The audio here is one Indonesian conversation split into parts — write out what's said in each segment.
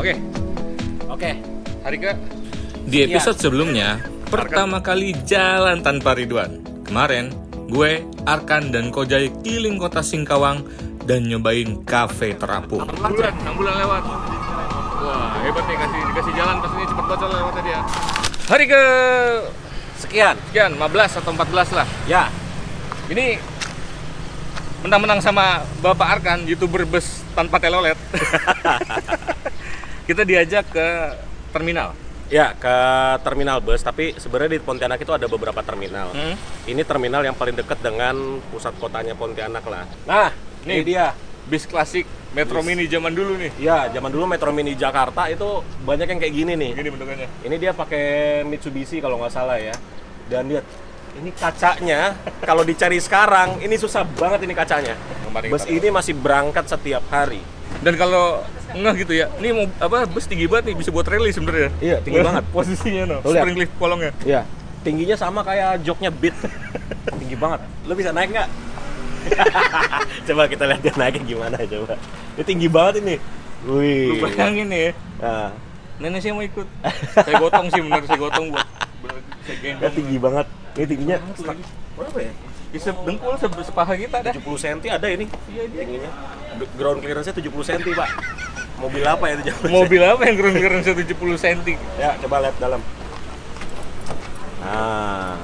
Oke, Oke. hari ke Di episode sebelumnya, pertama kali jalan tanpa Ridwan. Kemarin, gue, Arkan, dan Kojai keliling kota Singkawang dan nyobain kafe terapung. 6 bulan lewat. Wah, hebat nih, dikasih jalan pas ini cepet banget lewatnya dia. Hari ke Sekian. 15 atau 14 lah. Ya. Ini menang-menang sama Bapak Arkan, YouTuber bus tanpa telolet. Kita diajak ke terminal. Ya, ke terminal bus, tapi sebenarnya di Pontianak itu ada beberapa terminal. Ini terminal yang paling dekat dengan pusat kotanya Pontianak lah. Nah, ini dia. Bis klasik Metro Mini zaman dulu nih. Ya, zaman dulu Metro Mini Jakarta itu banyak yang kayak gini nih. Gini bentukannya. Ini dia pakai Mitsubishi kalau nggak salah ya. Dan lihat, ini kacanya kalau dicari sekarang ini susah banget ini kacanya. Bus ini masih berangkat setiap hari. Dan kalau enggak gitu ya, ini mau apa bus tinggi banget nih, bisa buat rally sebenarnya. Iya, tinggi banget. Posisinya no, Tuh, lihat. spring lift kolongnya. Iya, tingginya sama kayak joknya Beat. Tinggi banget. Lo bisa naik nggak? Coba kita lihat dia naiknya gimana coba. Ini tinggi banget ini. Wih. Lu bayangin nih ya, Nah, nenek saya mau ikut. Saya gotong sih bener, saya gotong buat saya dia gendong. tinggi banget. Ini tingginya Berapa ya? Bisa dengkul sepaha kita ada. 70 cm ada ini. Iya, tingginya. Ground clearance-nya 70 cm, Pak. Mobil apa ya itu? Mobil apa yang ground clearance 70 cm? Ya, coba lihat dalam. Nah,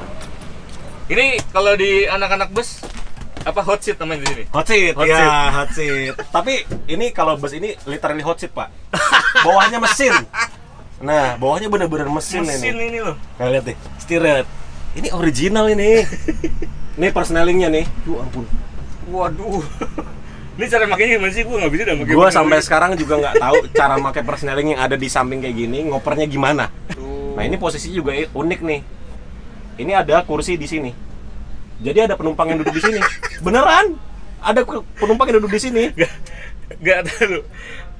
Ini kalau di anak-anak bus apa hot seat namanya di sini? hot seat. Hot Ya, seat. hot seat. Tapi ini kalau bus ini literally hot seat, Pak. Bawahnya mesin. Nah, bawahnya bener-bener mesin ini. Ini loh. Nah, lihat nih, stirret. Ini original ini. Ini persnelingnya nih. Yuh ampun. Waduh. Ini cara makainya gimana sih? Gue nggak bisa dah pakai. Gua sampai sekarang juga nggak tahu cara pakai persneling yang ada di samping kayak gini, ngopernya gimana. Nah, ini posisi juga unik nih. Ini ada kursi di sini. Jadi ada penumpang yang duduk di sini. Beneran? Ada penumpang yang duduk di sini. Gak tahu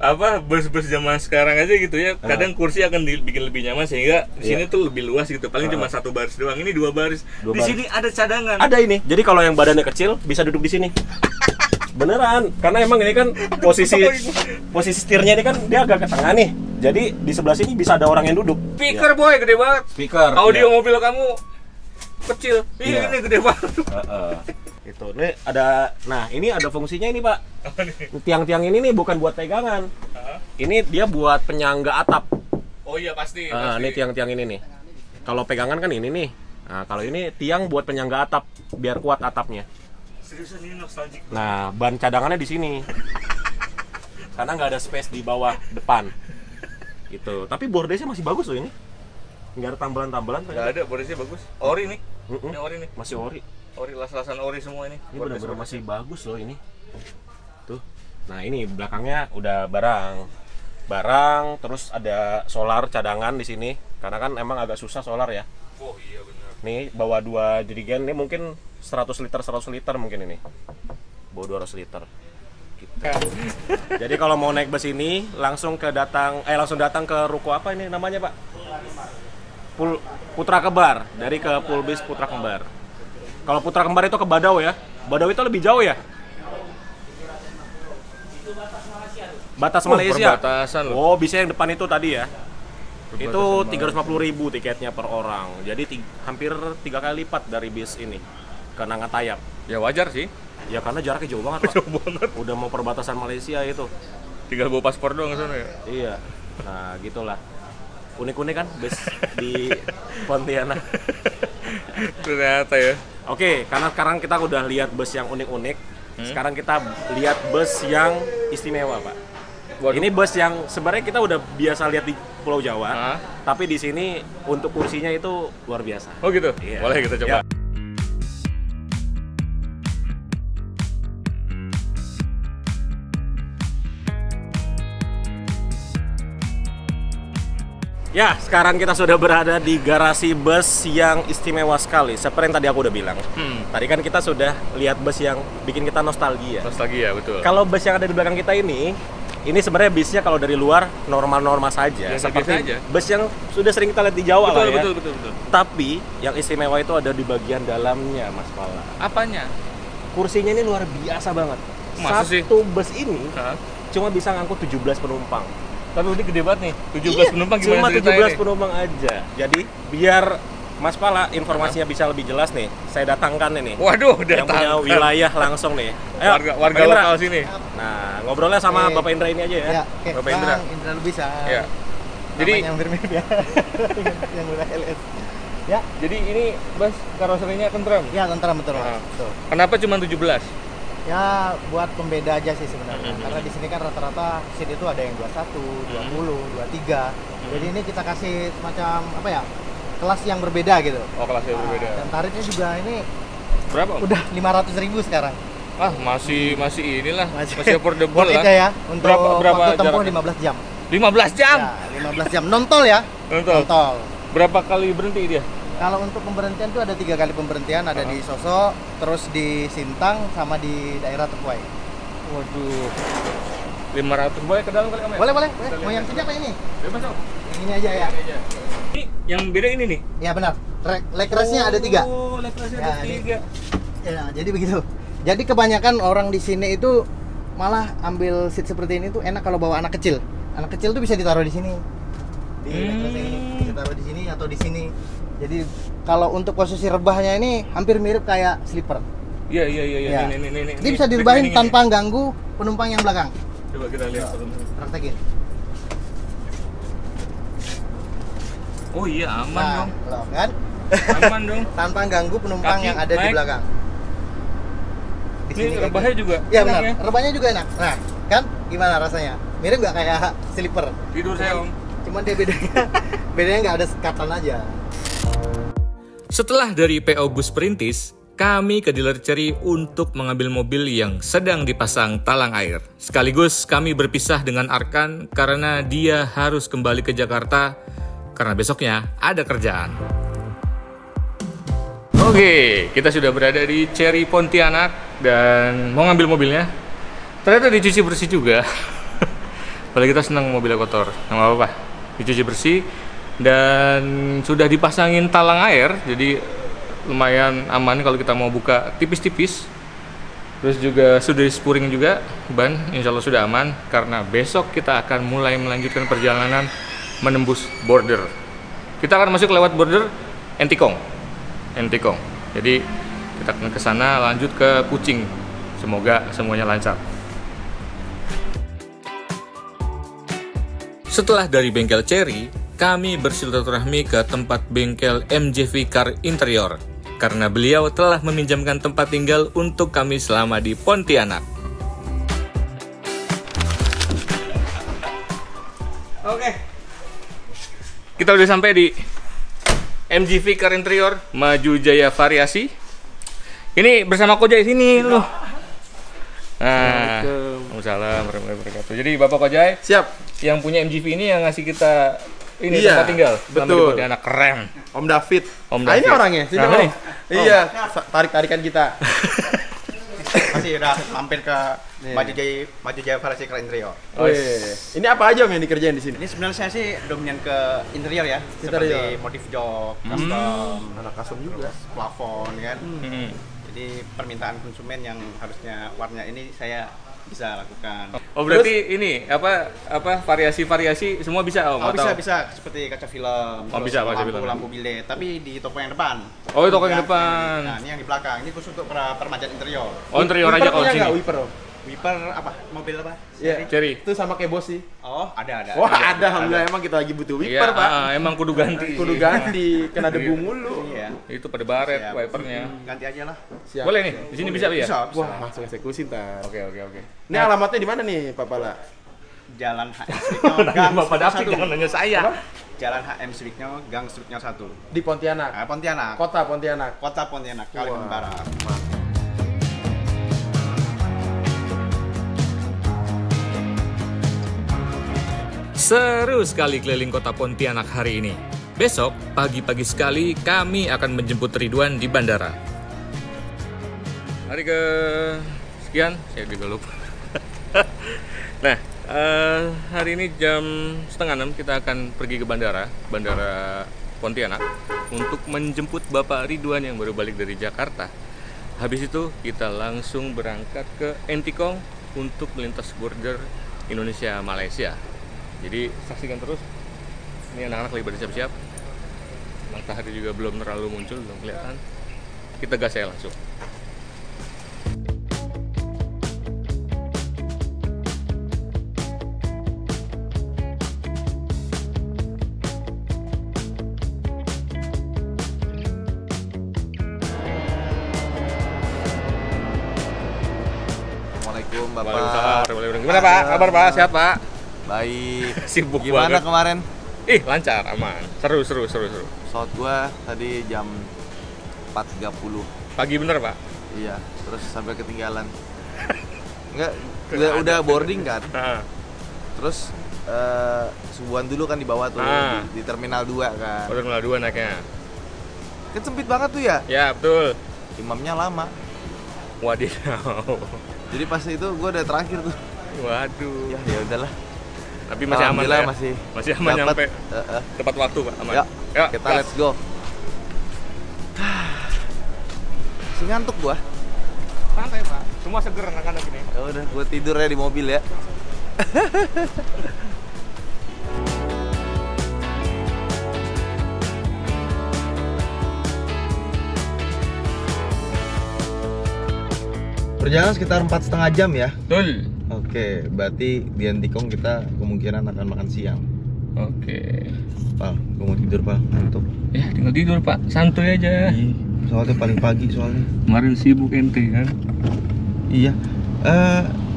apa bus-bus zaman sekarang aja gitu ya, kadang kursi akan dibikin lebih nyaman sehingga di sini tuh lebih luas gitu, paling cuma satu baris doang, ini dua baris. Dua Di baris. sini ada cadangan. Ada ini. Jadi kalau yang badannya kecil bisa duduk di sini. Beneran, karena emang ini kan posisi setirnya ini kan dia agak ke tengah nih. Jadi di sebelah sini bisa ada orang yang duduk. Speaker boy gede banget. Speaker. Audio ya. mobil kamu kecil. Iya. Ini gede banget. Itu. Nih ada. Nah, ini ada fungsinya ini, Pak. Apa nih? Tiang-tiang ini nih bukan buat pegangan. Ini dia buat penyangga atap. Oh iya pasti. Nah, ini tiang-tiang ini nih. Kalau pegangan kan ini nih. Nah, kalau ini tiang buat penyangga atap biar kuat atapnya. Seriusan ini nostalgic. Nah, ban cadangannya di sini. Karena nggak ada space di bawah depan. Gitu. Tapi bordesnya masih bagus loh ini. Nggak ada tambalan-tambalan. Nggak ada, bordesnya bagus. Ori nih. Ini ori nih. Masih ori. Ori las-lasan ori semua ini. Ini benar-benar masih bagus loh ini. Tuh. Nah, ini belakangnya udah barang, terus ada solar cadangan di sini. Karena kan emang agak susah solar ya. Oh iya benar. Nih bawa 2 jerigen, ini mungkin 100 liter mungkin ini. Bawa 200 liter. Gitu. Jadi kalau mau naik bus ini langsung datang ke ruko apa ini namanya, Pak? Putra Kembar. Dari ke Pulbis Putra Kembar. Kalau Putra Kembar itu ke Badau ya. Badau itu lebih jauh ya? Batas Malaysia. Perbatasan loh. Oh, bisa yang depan itu tadi ya. Itu 350.000 tiketnya per orang. Jadi hampir 3 kali lipat dari bis ini ke Nangatayap. Ya wajar sih. Ya karena jaraknya jauh banget, Pak. Jauh banget. Udah mau perbatasan Malaysia itu. Tinggal bawa paspor doang ke sana ya. Iya. Nah, gitulah. Unik-unik kan bus di Pontianak. Ternyata ya. Oke, karena sekarang kita udah lihat bus yang unik-unik. Sekarang kita lihat bus yang istimewa, Pak. Waduh. Ini bus yang sebenarnya kita udah biasa lihat di Pulau Jawa, Hah? tapi di sini untuk kursinya itu luar biasa. Oh gitu? Iya. Boleh kita coba. Ya. Ya, sekarang kita sudah berada di garasi bus yang istimewa sekali. Seperti yang tadi aku udah bilang. Tadi kan kita sudah lihat bus yang bikin kita nostalgia. Nostalgia betul. Kalau bus yang ada di belakang kita ini sebenarnya bisnya kalau dari luar normal-normal saja. Biasa-biasa Seperti aja. bus yang sudah sering kita lihat di Jawa lah ya. Betul. Tapi yang istimewa itu ada di bagian dalamnya, Mas Pala. Apanya? Kursinya ini luar biasa banget. Masa sih? Satu bus ini Hah? cuma bisa ngangkut 17 penumpang. Tapi ini gede banget nih. 17 penumpang gimana Cuma ceritanya 17 nih? penumpang aja. Jadi biar Mas Pala informasinya bisa lebih jelas nih, saya datangkan ini. Waduh, udah Yang punya tahu. wilayah langsung nih. Warga Pak Indra. lokal sini. Nah, ngobrolnya sama Oke. Bapak Indra ini aja ya. Ya, oke. Bapak Indra. Bang Indra Lubisa. Ya. Jadi Namanya hampir mirip ya. yang udah LS. Ya, jadi ini bus karoserinya tentram. ya tentram betul. Ah. Betul. Kenapa cuma 17? Ya buat pembeda aja sih sebenarnya. Karena di sini kan rata-rata seat itu ada yang 21, 20, 23. Jadi ini kita kasih semacam apa ya? Kelas yang berbeda gitu. Oh, kelasnya berbeda. Dan tarifnya juga ini Berapa? Om? udah 500.000 sekarang. Ah, masih worth Masih affordable worth it lah. ya untuk Berapa waktu tempuh jaraknya? 15 jam. 15 jam. Ya, 15 jam non tol ya. Nonton. Non-tol. Berapa kali berhenti dia? Kalau untuk pemberhentian tuh ada 3 kali pemberhentian, ada di Sosok, terus di Sintang, sama di daerah Tepuai. Waduh. 500 boleh ke dalam kali Om ya? Boleh. Mau yang sini apa ini? Bebas Om. Yang ini aja ya. Ini yang beda ini nih. Ya benar. Leg rest-nya ada 3. Oh, leg rest-nya Ya, ada ini. 3. Ya, jadi begitu. Jadi kebanyakan orang di sini itu malah ambil seat seperti ini tuh enak kalau bawa anak kecil. Anak kecil tuh bisa ditaruh di sini. Di leg rest ini bisa taruh di sini atau di sini. Jadi kalau untuk posisi rebahnya ini hampir mirip kayak sleeper. Iya. Ya. Ini Ini bisa direbahin tanpa ganggu penumpang yang belakang. Coba kita lihat. Praktekin. Oh iya, aman Nah, dong. loh, kan? Aman dong. Tanpa ganggu penumpang Kaki yang ada di naik. belakang. Di Ini kayak rebahnya gitu. juga. Ya enak benar. Rebahnya juga enak. Nah, kan gimana rasanya? Mirip nggak kayak sleeper? Tidur saya Om. Cuman dia bedanya nggak ada sekatan aja. Setelah dari PO Bus Perintis, kami ke dealer Cherry untuk mengambil mobil yang sedang dipasang talang air. Sekaligus kami berpisah dengan Arkan karena dia harus kembali ke Jakarta karena besoknya ada kerjaan. Oke, kita sudah berada di Cherry Pontianak dan mau ngambil mobilnya. Ternyata dicuci bersih juga. Padahal kita senang mobilnya kotor, nggak apa-apa. Dicuci bersih dan sudah dipasangin talang air, jadi lumayan aman kalau kita mau buka tipis-tipis. Terus juga sudah di-spuring juga ban, insya Allah sudah aman karena besok kita akan mulai melanjutkan perjalanan menembus border. Kita akan masuk lewat border Entikong. Jadi kita akan ke sana lanjut ke Kucing. Semoga semuanya lancar. Setelah dari bengkel Cherry, kami bersilaturahmi ke tempat bengkel MJV Car Interior karena beliau telah meminjamkan tempat tinggal untuk kami selama di Pontianak. Oke. Kita udah sampai di MJV Car Interior Maju Jaya Variasi. Ini bersama Kojai sini loh. Nah, Waalaikumsalam warahmatullahi wabarakatuh. Jadi Bapak Kojai, Siap. yang punya MJV ini yang ngasih kita ini Iya, tempat tinggal selama di betul. Pontianak. Keren. Om David. Om Ah, ini David. orangnya. Sini, Nah, Om. nih. Iya, tarik-tarikan kita. Masih udah mampir ke Maju Jaya Variasi Car Interior. Wih, ini apa aja Om yang dikerjain di sini? Ini sebenarnya saya sih dominan ke interior ya, Interior. seperti motif jok, custom, Anak custom juga. plafon kan. Hmm. Jadi permintaan konsumen yang harusnya warna ini saya bisa lakukan. Oh berarti ini apa variasi-variasi semua bisa Om? Oh Atau- bisa seperti kaca film, Oh, bisa, kaca film. lampu bilet, tapi di toko yang depan. Oh, toko yang Ya, depan. Nah ini yang di belakang, ini khusus untuk permajaan interior. Oh, interior aja kalau punya nggak sini. wiper Om? Wiper apa? Mobil apa? Iya. Cherry. Itu sama kayak bos sih. Oh ada. Wah, ada. Alhamdulillah emang kita lagi butuh Iya, wiper, Pak. emang kudu ganti. Kudu ganti, kena debu mulu. Iya. Itu pada baret Siap. wipernya. Ganti aja lah. Siap. Boleh nih, di sini bisa ya? Bisa. Wah, langsung eksekusi ntar. Oke. Ini alamatnya di mana nih, Pak Pala? Jalan HM Streetnya Gang Bapak David 1. jangan nanya saya. Jalan HM Streetnya Gang Streetnya 1. Di Pontianak. Pontianak. Kota Pontianak. Kota Pontianak, Kalimantan Wah. Barat. Seru sekali keliling kota Pontianak hari ini. Besok, pagi-pagi sekali kami akan menjemput Ridwan di bandara. Hari ke sekian, saya juga lupa. Nah, hari ini jam 5:30 kita akan pergi ke Bandara Pontianak untuk menjemput Bapak Ridwan yang baru balik dari Jakarta. Habis itu kita langsung berangkat ke Entikong untuk melintas border Indonesia-Malaysia. Jadi saksikan terus. Ini anak-anak lagi pada siap-siap. Matahari juga belum terlalu muncul, belum kelihatan. Kita gas ya langsung. Assalamualaikum Bapak. Waalaikumsalam warahmatullahi wabarakatuh. Gimana Pak? Kabar Pak? Sehat Pak? Baik. Sibuk Gimana banget. kemarin? Lancar, aman. Seru. Pesawat gua tadi jam 4.30. Pagi bener Pak? Iya, terus sampai ketinggalan. Enggak, udah boarding kan. Nah, Terus subuhan dulu kan di bawah tuh di Terminal 2 kan. Terminal 2 naiknya. Kan sempit banget tuh ya. Ya betul. Imamnya lama. Wadidaw. Jadi pas itu gua udah terakhir tuh. Waduh. Ya udahlah. Tapi masih aman Alhamdulillah ya? Masih aman dapet, nyampe tepat waktu Pak, aman. Ya, Yuk, kita gas. let's go. Masih ngantuk gua. Santai Pak, semua seger anak-anak ini. Ya udah, gua tidur ya di mobil ya. Perjalanan sekitar 4,5 jam ya. Betul. Oke, berarti di Antikong kita kemungkinan akan makan siang. Oke. Pal, gue mau tidur Pal, ngantuk. Ya tinggal tidur Pak, santuy aja. Iya, soalnya paling pagi soalnya. Kemarin sibuk ente kan? Iya.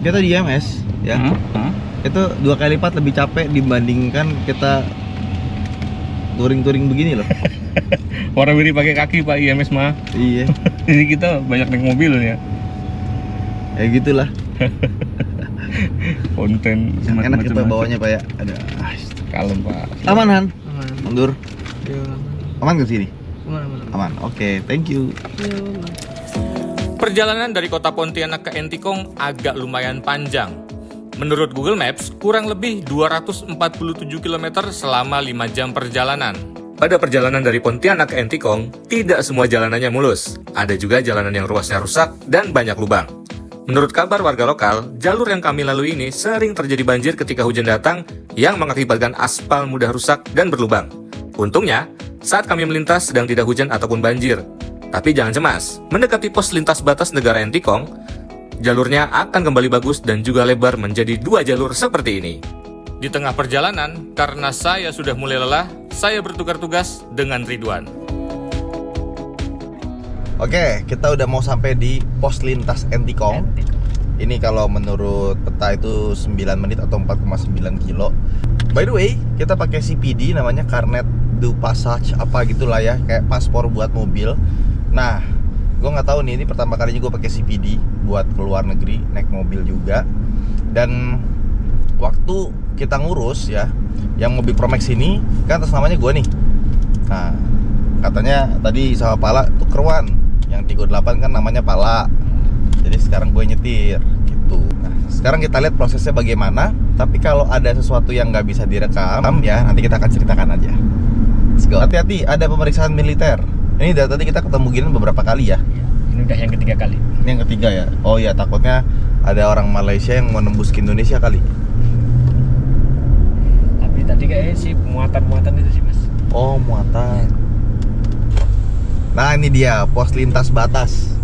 Kita di IMS ya. Itu 2 kali lipat lebih capek dibandingkan kita touring-touring begini loh. Warawiri pakai kaki Pak IMS mah. Iya. Jadi kita banyak naik mobil ya. Ya gitulah. Konten Enak kita bawanya Pak ya. Ada. Kalem Pak. Aman Han? Mundur. Aman ke sini? Aman. Oke, thank you. Perjalanan dari kota Pontianak ke Entikong agak lumayan panjang. Menurut Google Maps, kurang lebih 247 km selama 5 jam perjalanan. Pada perjalanan dari Pontianak ke Entikong, tidak semua jalanannya mulus. Ada juga jalanan yang ruasnya rusak dan banyak lubang. Menurut kabar warga lokal, jalur yang kami lalui ini sering terjadi banjir ketika hujan datang yang mengakibatkan aspal mudah rusak dan berlubang. Untungnya, saat kami melintas sedang tidak hujan ataupun banjir. Tapi jangan cemas, mendekati pos lintas batas negara Entikong, jalurnya akan kembali bagus dan juga lebar menjadi 2 jalur seperti ini. Di tengah perjalanan, karena saya sudah mulai lelah, saya bertukar tugas dengan Ridwan. Oke, kita udah mau sampai di pos lintas Entikong. Ini kalau menurut peta itu 9 menit atau 4,9 kilo. By the way, kita pakai CPD namanya Carnet du Passage apa gitulah ya, kayak paspor buat mobil. Nah, gue nggak tahu nih, ini pertama kalinya gue pakai CPD buat keluar negeri, naik mobil juga. Dan waktu kita ngurus ya, yang mobil Promax ini kan atas namanya gue nih. Nah, katanya tadi sama Pala tukeran, yang 38 kan namanya Pala. Jadi sekarang gue nyetir gitu. Nah, sekarang kita lihat prosesnya bagaimana. Tapi kalau ada sesuatu yang nggak bisa direkam ya, nanti kita akan ceritakan aja. Let's go. Hati-hati, ada pemeriksaan militer. Ini dari tadi kita ketemu gini beberapa kali ya. Ini udah yang ketiga kali. Ini yang ketiga ya. Oh ya, takutnya ada orang Malaysia yang mau nembus ke Indonesia kali. Tapi tadi kayaknya sih muatan-muatan itu sih Mas. Oh, muatan. Nah, ini dia pos lintas batas.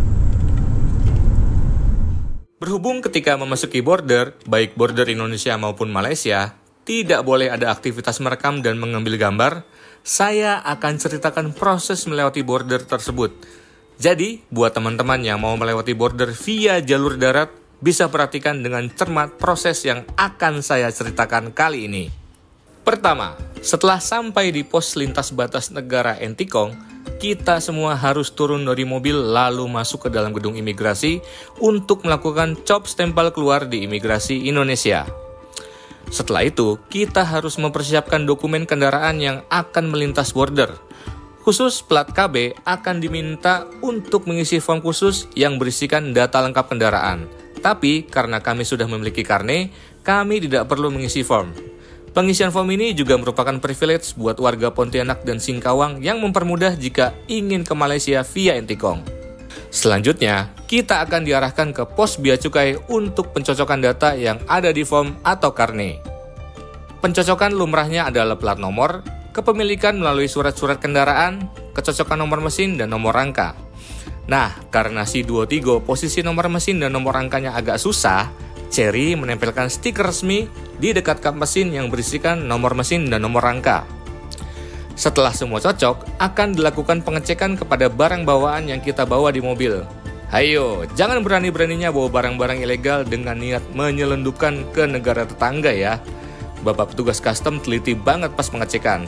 Berhubung ketika memasuki border, baik border Indonesia maupun Malaysia, tidak boleh ada aktivitas merekam dan mengambil gambar, saya akan ceritakan proses melewati border tersebut. Jadi, buat teman-teman yang mau melewati border via jalur darat, bisa perhatikan dengan cermat proses yang akan saya ceritakan kali ini. Pertama, setelah sampai di pos lintas batas negara Entikong, kita semua harus turun dari mobil lalu masuk ke dalam gedung imigrasi untuk melakukan cop stempel keluar di imigrasi Indonesia. Setelah itu, kita harus mempersiapkan dokumen kendaraan yang akan melintas border. Khusus plat KB akan diminta untuk mengisi form khusus yang berisikan data lengkap kendaraan. Tapi karena kami sudah memiliki karne, kami tidak perlu mengisi form. Pengisian form ini juga merupakan privilege buat warga Pontianak dan Singkawang yang mempermudah jika ingin ke Malaysia via Entikong. Selanjutnya, kita akan diarahkan ke pos bea cukai untuk pencocokan data yang ada di form atau karne. Pencocokan lumrahnya adalah plat nomor, kepemilikan melalui surat-surat kendaraan, kecocokan nomor mesin, dan nomor rangka. Nah, karena si Duo Tigo posisi nomor mesin dan nomor rangkanya agak susah, Chery menempelkan stiker resmi di dekat kap mesin yang berisikan nomor mesin dan nomor rangka. Setelah semua cocok, akan dilakukan pengecekan kepada barang bawaan yang kita bawa di mobil. Hayo, jangan berani-beraninya bawa barang-barang ilegal dengan niat menyelundupkan ke negara tetangga ya. Bapak petugas custom teliti banget pas pengecekan.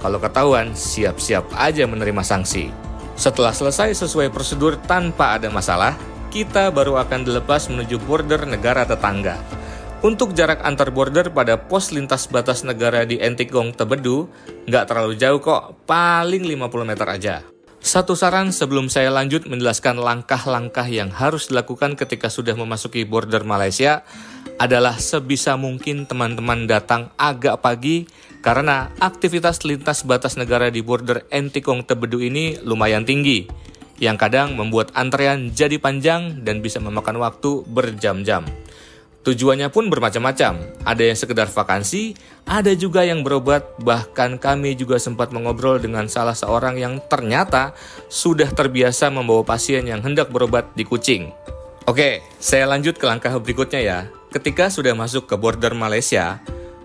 Kalau ketahuan, siap-siap aja menerima sanksi. Setelah selesai sesuai prosedur tanpa ada masalah, kita baru akan dilepas menuju border negara tetangga. Untuk jarak antar border pada pos lintas batas negara di Entikong, Tebedu, nggak terlalu jauh kok, paling 50 meter aja. Satu saran sebelum saya lanjut menjelaskan langkah-langkah yang harus dilakukan ketika sudah memasuki border Malaysia, adalah sebisa mungkin teman-teman datang agak pagi karena aktivitas lintas batas negara di border Entikong Tebedu ini lumayan tinggi, yang kadang membuat antrean jadi panjang dan bisa memakan waktu berjam-jam. Tujuannya pun bermacam-macam, ada yang sekedar vakansi, ada juga yang berobat, bahkan kami juga sempat mengobrol dengan salah seorang yang ternyata sudah terbiasa membawa pasien yang hendak berobat di Kuching. Oke, saya lanjut ke langkah berikutnya ya. Ketika sudah masuk ke border Malaysia,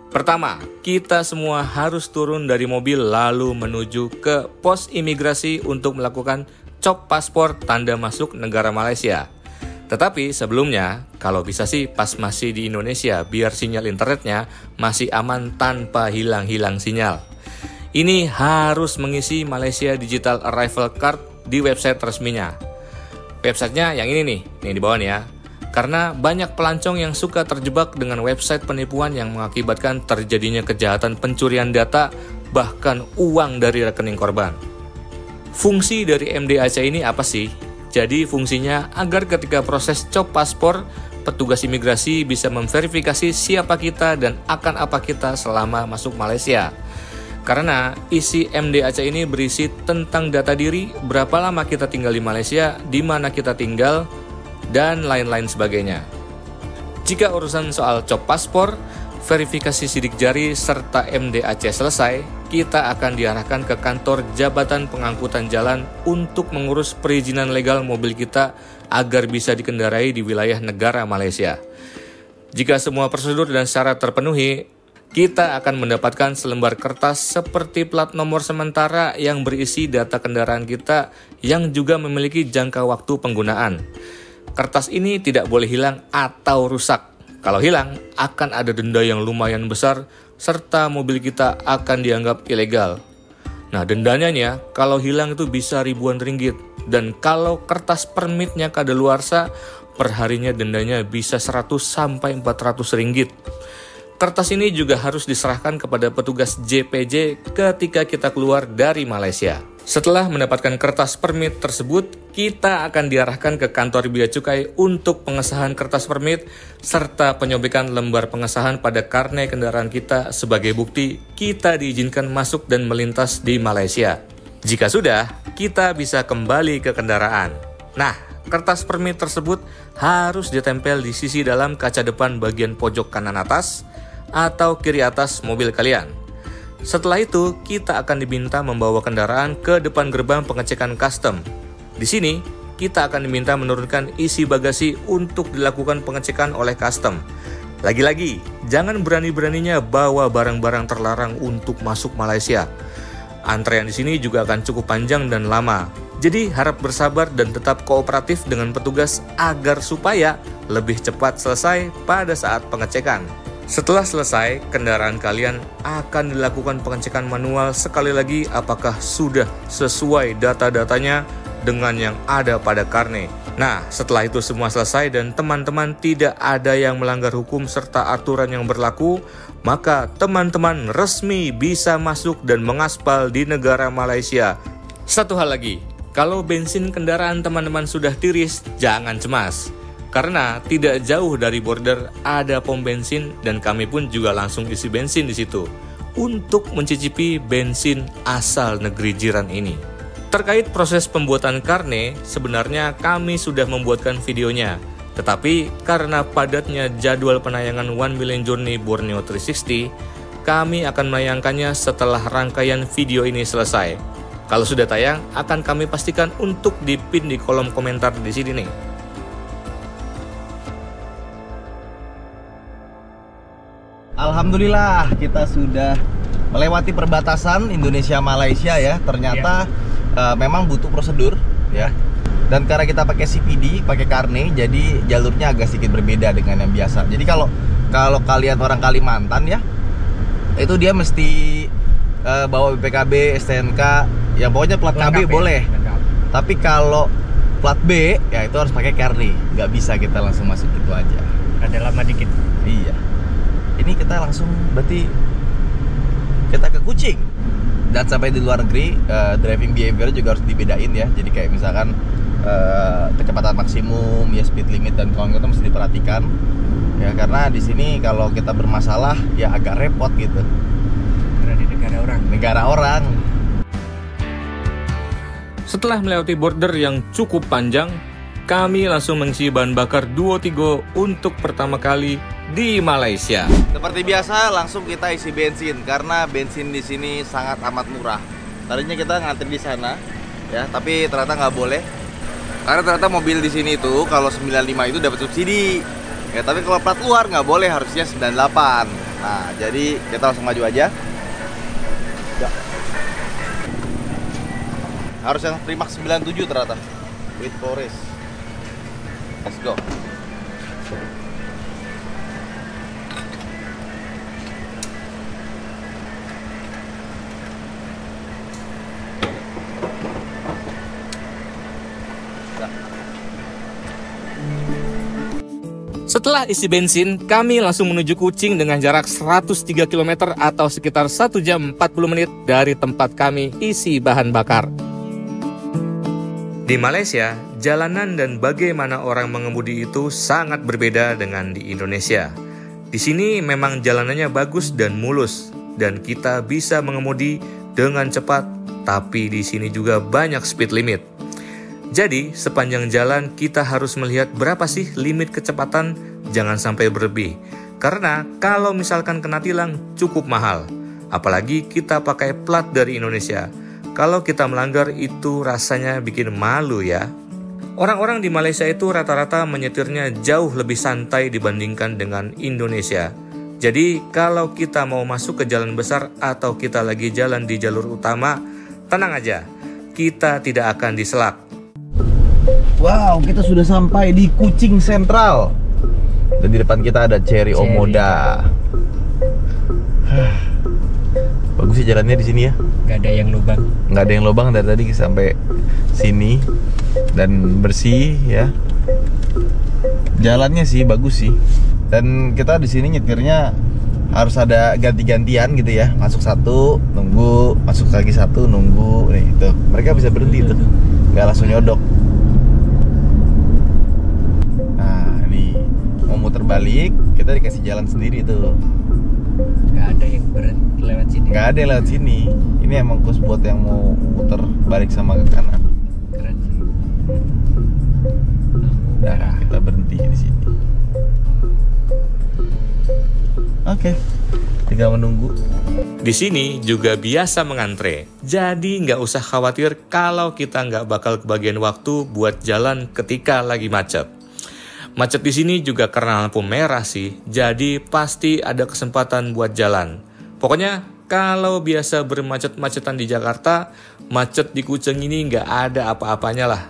pertama, kita semua harus turun dari mobil lalu menuju ke pos imigrasi untuk melakukan cop paspor tanda masuk negara Malaysia. Tetapi sebelumnya, kalau bisa sih pas masih di Indonesia biar sinyal internetnya masih aman tanpa hilang-hilang sinyal. Ini harus mengisi Malaysia Digital Arrival Card di website resminya. Websitenya yang ini nih di bawah nih ya. Karena banyak pelancong yang suka terjebak dengan website penipuan yang mengakibatkan terjadinya kejahatan pencurian data, bahkan uang dari rekening korban. Fungsi dari MDAC ini apa sih? Jadi fungsinya agar ketika proses cop paspor, petugas imigrasi bisa memverifikasi siapa kita dan akan apa kita selama masuk Malaysia. Karena isi MDAC ini berisi tentang data diri, berapa lama kita tinggal di Malaysia, di mana kita tinggal, dan lain-lain sebagainya. Jika urusan soal cop paspor, verifikasi sidik jari, serta MDAC selesai, kita akan diarahkan ke kantor Jabatan Pengangkutan Jalan untuk mengurus perizinan legal mobil kita agar bisa dikendarai di wilayah negara Malaysia. Jika semua prosedur dan syarat terpenuhi, kita akan mendapatkan selembar kertas seperti plat nomor sementara yang berisi data kendaraan kita yang juga memiliki jangka waktu penggunaan. Kertas ini tidak boleh hilang atau rusak. Kalau hilang, akan ada denda yang lumayan besar, serta mobil kita akan dianggap ilegal. Nah, dendanya nih ya, kalau hilang itu bisa ribuan ringgit. Dan kalau kertas permitnya kadaluarsa, perharinya dendanya bisa 100 sampai 400 ringgit. Kertas ini juga harus diserahkan kepada petugas JPJ ketika kita keluar dari Malaysia. Setelah mendapatkan kertas permit tersebut, kita akan diarahkan ke kantor Bea Cukai untuk pengesahan kertas permit serta penyobekan lembar pengesahan pada karne kendaraan kita sebagai bukti kita diizinkan masuk dan melintas di Malaysia. Jika sudah, kita bisa kembali ke kendaraan. Nah, kertas permit tersebut harus ditempel di sisi dalam kaca depan bagian pojok kanan atas atau kiri atas mobil kalian. Setelah itu, kita akan diminta membawa kendaraan ke depan gerbang pengecekan custom. Di sini, kita akan diminta menurunkan isi bagasi untuk dilakukan pengecekan oleh custom. Lagi-lagi, jangan berani-beraninya bawa barang-barang terlarang untuk masuk Malaysia. Antrean di sini juga akan cukup panjang dan lama. Jadi, harap bersabar dan tetap kooperatif dengan petugas agar supaya lebih cepat selesai pada saat pengecekan. Setelah selesai, kendaraan kalian akan dilakukan pengecekan manual sekali lagi apakah sudah sesuai data-datanya dengan yang ada pada karne. Nah, setelah itu semua selesai dan teman-teman tidak ada yang melanggar hukum serta aturan yang berlaku, maka teman-teman resmi bisa masuk dan mengaspal di negara Malaysia. Satu hal lagi, kalau bensin kendaraan teman-teman sudah tiris, jangan cemas. Karena tidak jauh dari border ada pom bensin dan kami pun juga langsung isi bensin di situ untuk mencicipi bensin asal negeri jiran ini. Terkait proses pembuatan karne, sebenarnya kami sudah membuatkan videonya. Tetapi karena padatnya jadwal penayangan 1 Million Journey Borneo 360, kami akan menayangkannya setelah rangkaian video ini selesai. Kalau sudah tayang, akan kami pastikan untuk dipin di kolom komentar di sini nih. Alhamdulillah kita sudah melewati perbatasan Indonesia-Malaysia ya. Ternyata memang butuh prosedur ya. Dan karena kita pakai CPD, pakai Carnet, jadi jalurnya agak sedikit berbeda dengan yang biasa. Jadi kalau kalian orang Kalimantan ya, itu dia mesti bawa BPKB, STNK, ya pokoknya plat KB boleh. Tapi kalau plat B ya itu harus pakai Carnet. Nggak bisa kita langsung masuk gitu aja. Ada lama dikit. Iya. Ini kita langsung berarti kita ke Kuching. Dan sampai di luar negeri driving behavior juga harus dibedain ya. Jadi kayak misalkan kecepatan maksimum, ya speed limit dan kawan-kawan itu mesti diperhatikan. Ya karena di sini kalau kita bermasalah ya agak repot gitu. Karena di negara orang. Setelah melewati border yang cukup panjang, kami langsung mengisi bahan bakar Duotigo untuk pertama kali di Malaysia. Seperti biasa langsung kita isi bensin karena bensin di sini sangat amat murah. Tadinya kita ngantri di sana ya, tapi ternyata nggak boleh. Karena ternyata mobil di sini itu kalau 95 itu dapat subsidi. Ya, tapi kalau plat luar nggak boleh, harusnya 98. Nah, jadi kita langsung maju aja. Ya. Harus yang Primax 97 ternyata. With Forest. Let's go. Setelah isi bensin, kami langsung menuju Kuching dengan jarak 103 km atau sekitar 1 jam 40 menit dari tempat kami isi bahan bakar. Di Malaysia, jalanan dan bagaimana orang mengemudi itu sangat berbeda dengan di Indonesia. Di sini memang jalanannya bagus dan mulus, dan kita bisa mengemudi dengan cepat, tapi di sini juga banyak speed limit. Jadi, sepanjang jalan kita harus melihat berapa sih limit kecepatan, jangan sampai berlebih. Karena kalau misalkan kena tilang, cukup mahal. Apalagi kita pakai plat dari Indonesia. Kalau kita melanggar itu rasanya bikin malu ya. Orang-orang di Malaysia itu rata-rata menyetirnya jauh lebih santai dibandingkan dengan Indonesia. Jadi, kalau kita mau masuk ke jalan besar atau kita lagi jalan di jalur utama, tenang aja, kita tidak akan diselak. Wow, kita sudah sampai di Kuching Sentral. Dan di depan kita ada Cherry Omoda. Bagus sih jalannya di sini ya. Nggak ada yang lubang. Nggak ada yang lubang dari tadi sampai sini, dan bersih ya. Jalannya sih bagus sih. Dan kita di sini nyetirnya harus ada ganti-gantian gitu ya. Masuk satu, nunggu, masuk lagi satu, nunggu. Nih itu. Mereka bisa berhenti tuh. Nggak langsung nyodok. Muter balik, kita dikasih jalan sendiri tuh. Nggak ada yang lewat sini. Nggak ada yang lewat sini. Ini emang khusus buat yang mau muter balik sama ke kanan. Keren sih. Nah, kita berhenti di sini. Oke, tinggal menunggu. Di sini juga biasa mengantre, jadi nggak usah khawatir kalau kita nggak bakal kebagian waktu buat jalan ketika lagi macet. Macet di sini juga karena lampu merah sih, jadi pasti ada kesempatan buat jalan. Pokoknya kalau biasa bermacet-macetan di Jakarta, macet di Kuching ini nggak ada apa-apanya lah.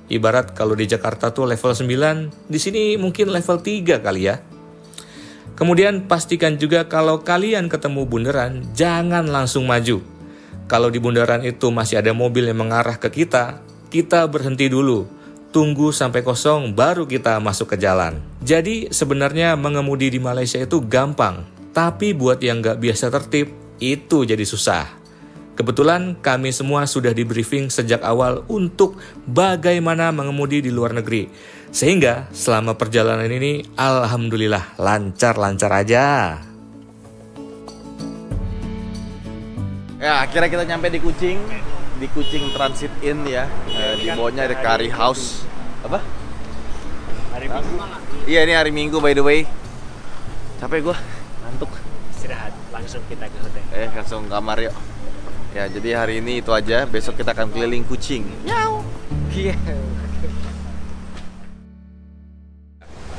Ibarat kalau di Jakarta tuh level 9, di sini mungkin level 3 kali ya. Kemudian pastikan juga kalau kalian ketemu bundaran, jangan langsung maju. Kalau di bundaran itu masih ada mobil yang mengarah ke kita berhenti dulu. Tunggu sampai kosong baru kita masuk ke jalan. Jadi sebenarnya mengemudi di Malaysia itu gampang, tapi buat yang nggak biasa tertib, itu jadi susah. Kebetulan kami semua sudah di briefing sejak awal untuk bagaimana mengemudi di luar negeri. Sehingga selama perjalanan ini alhamdulillah lancar-lancar aja. Ya, akhirnya kita nyampe di Kuching. Di Kuching Transit Inn ya. Di bawahnya ada Curry House. Apa? Hari Minggu. Iya, ini hari Minggu by the way. Capek gua, ngantuk. istirahat, langsung kita ke hotel. Langsung kamar yuk. Ya, jadi hari ini itu aja. Besok kita akan keliling Kucing. Miau. Iya.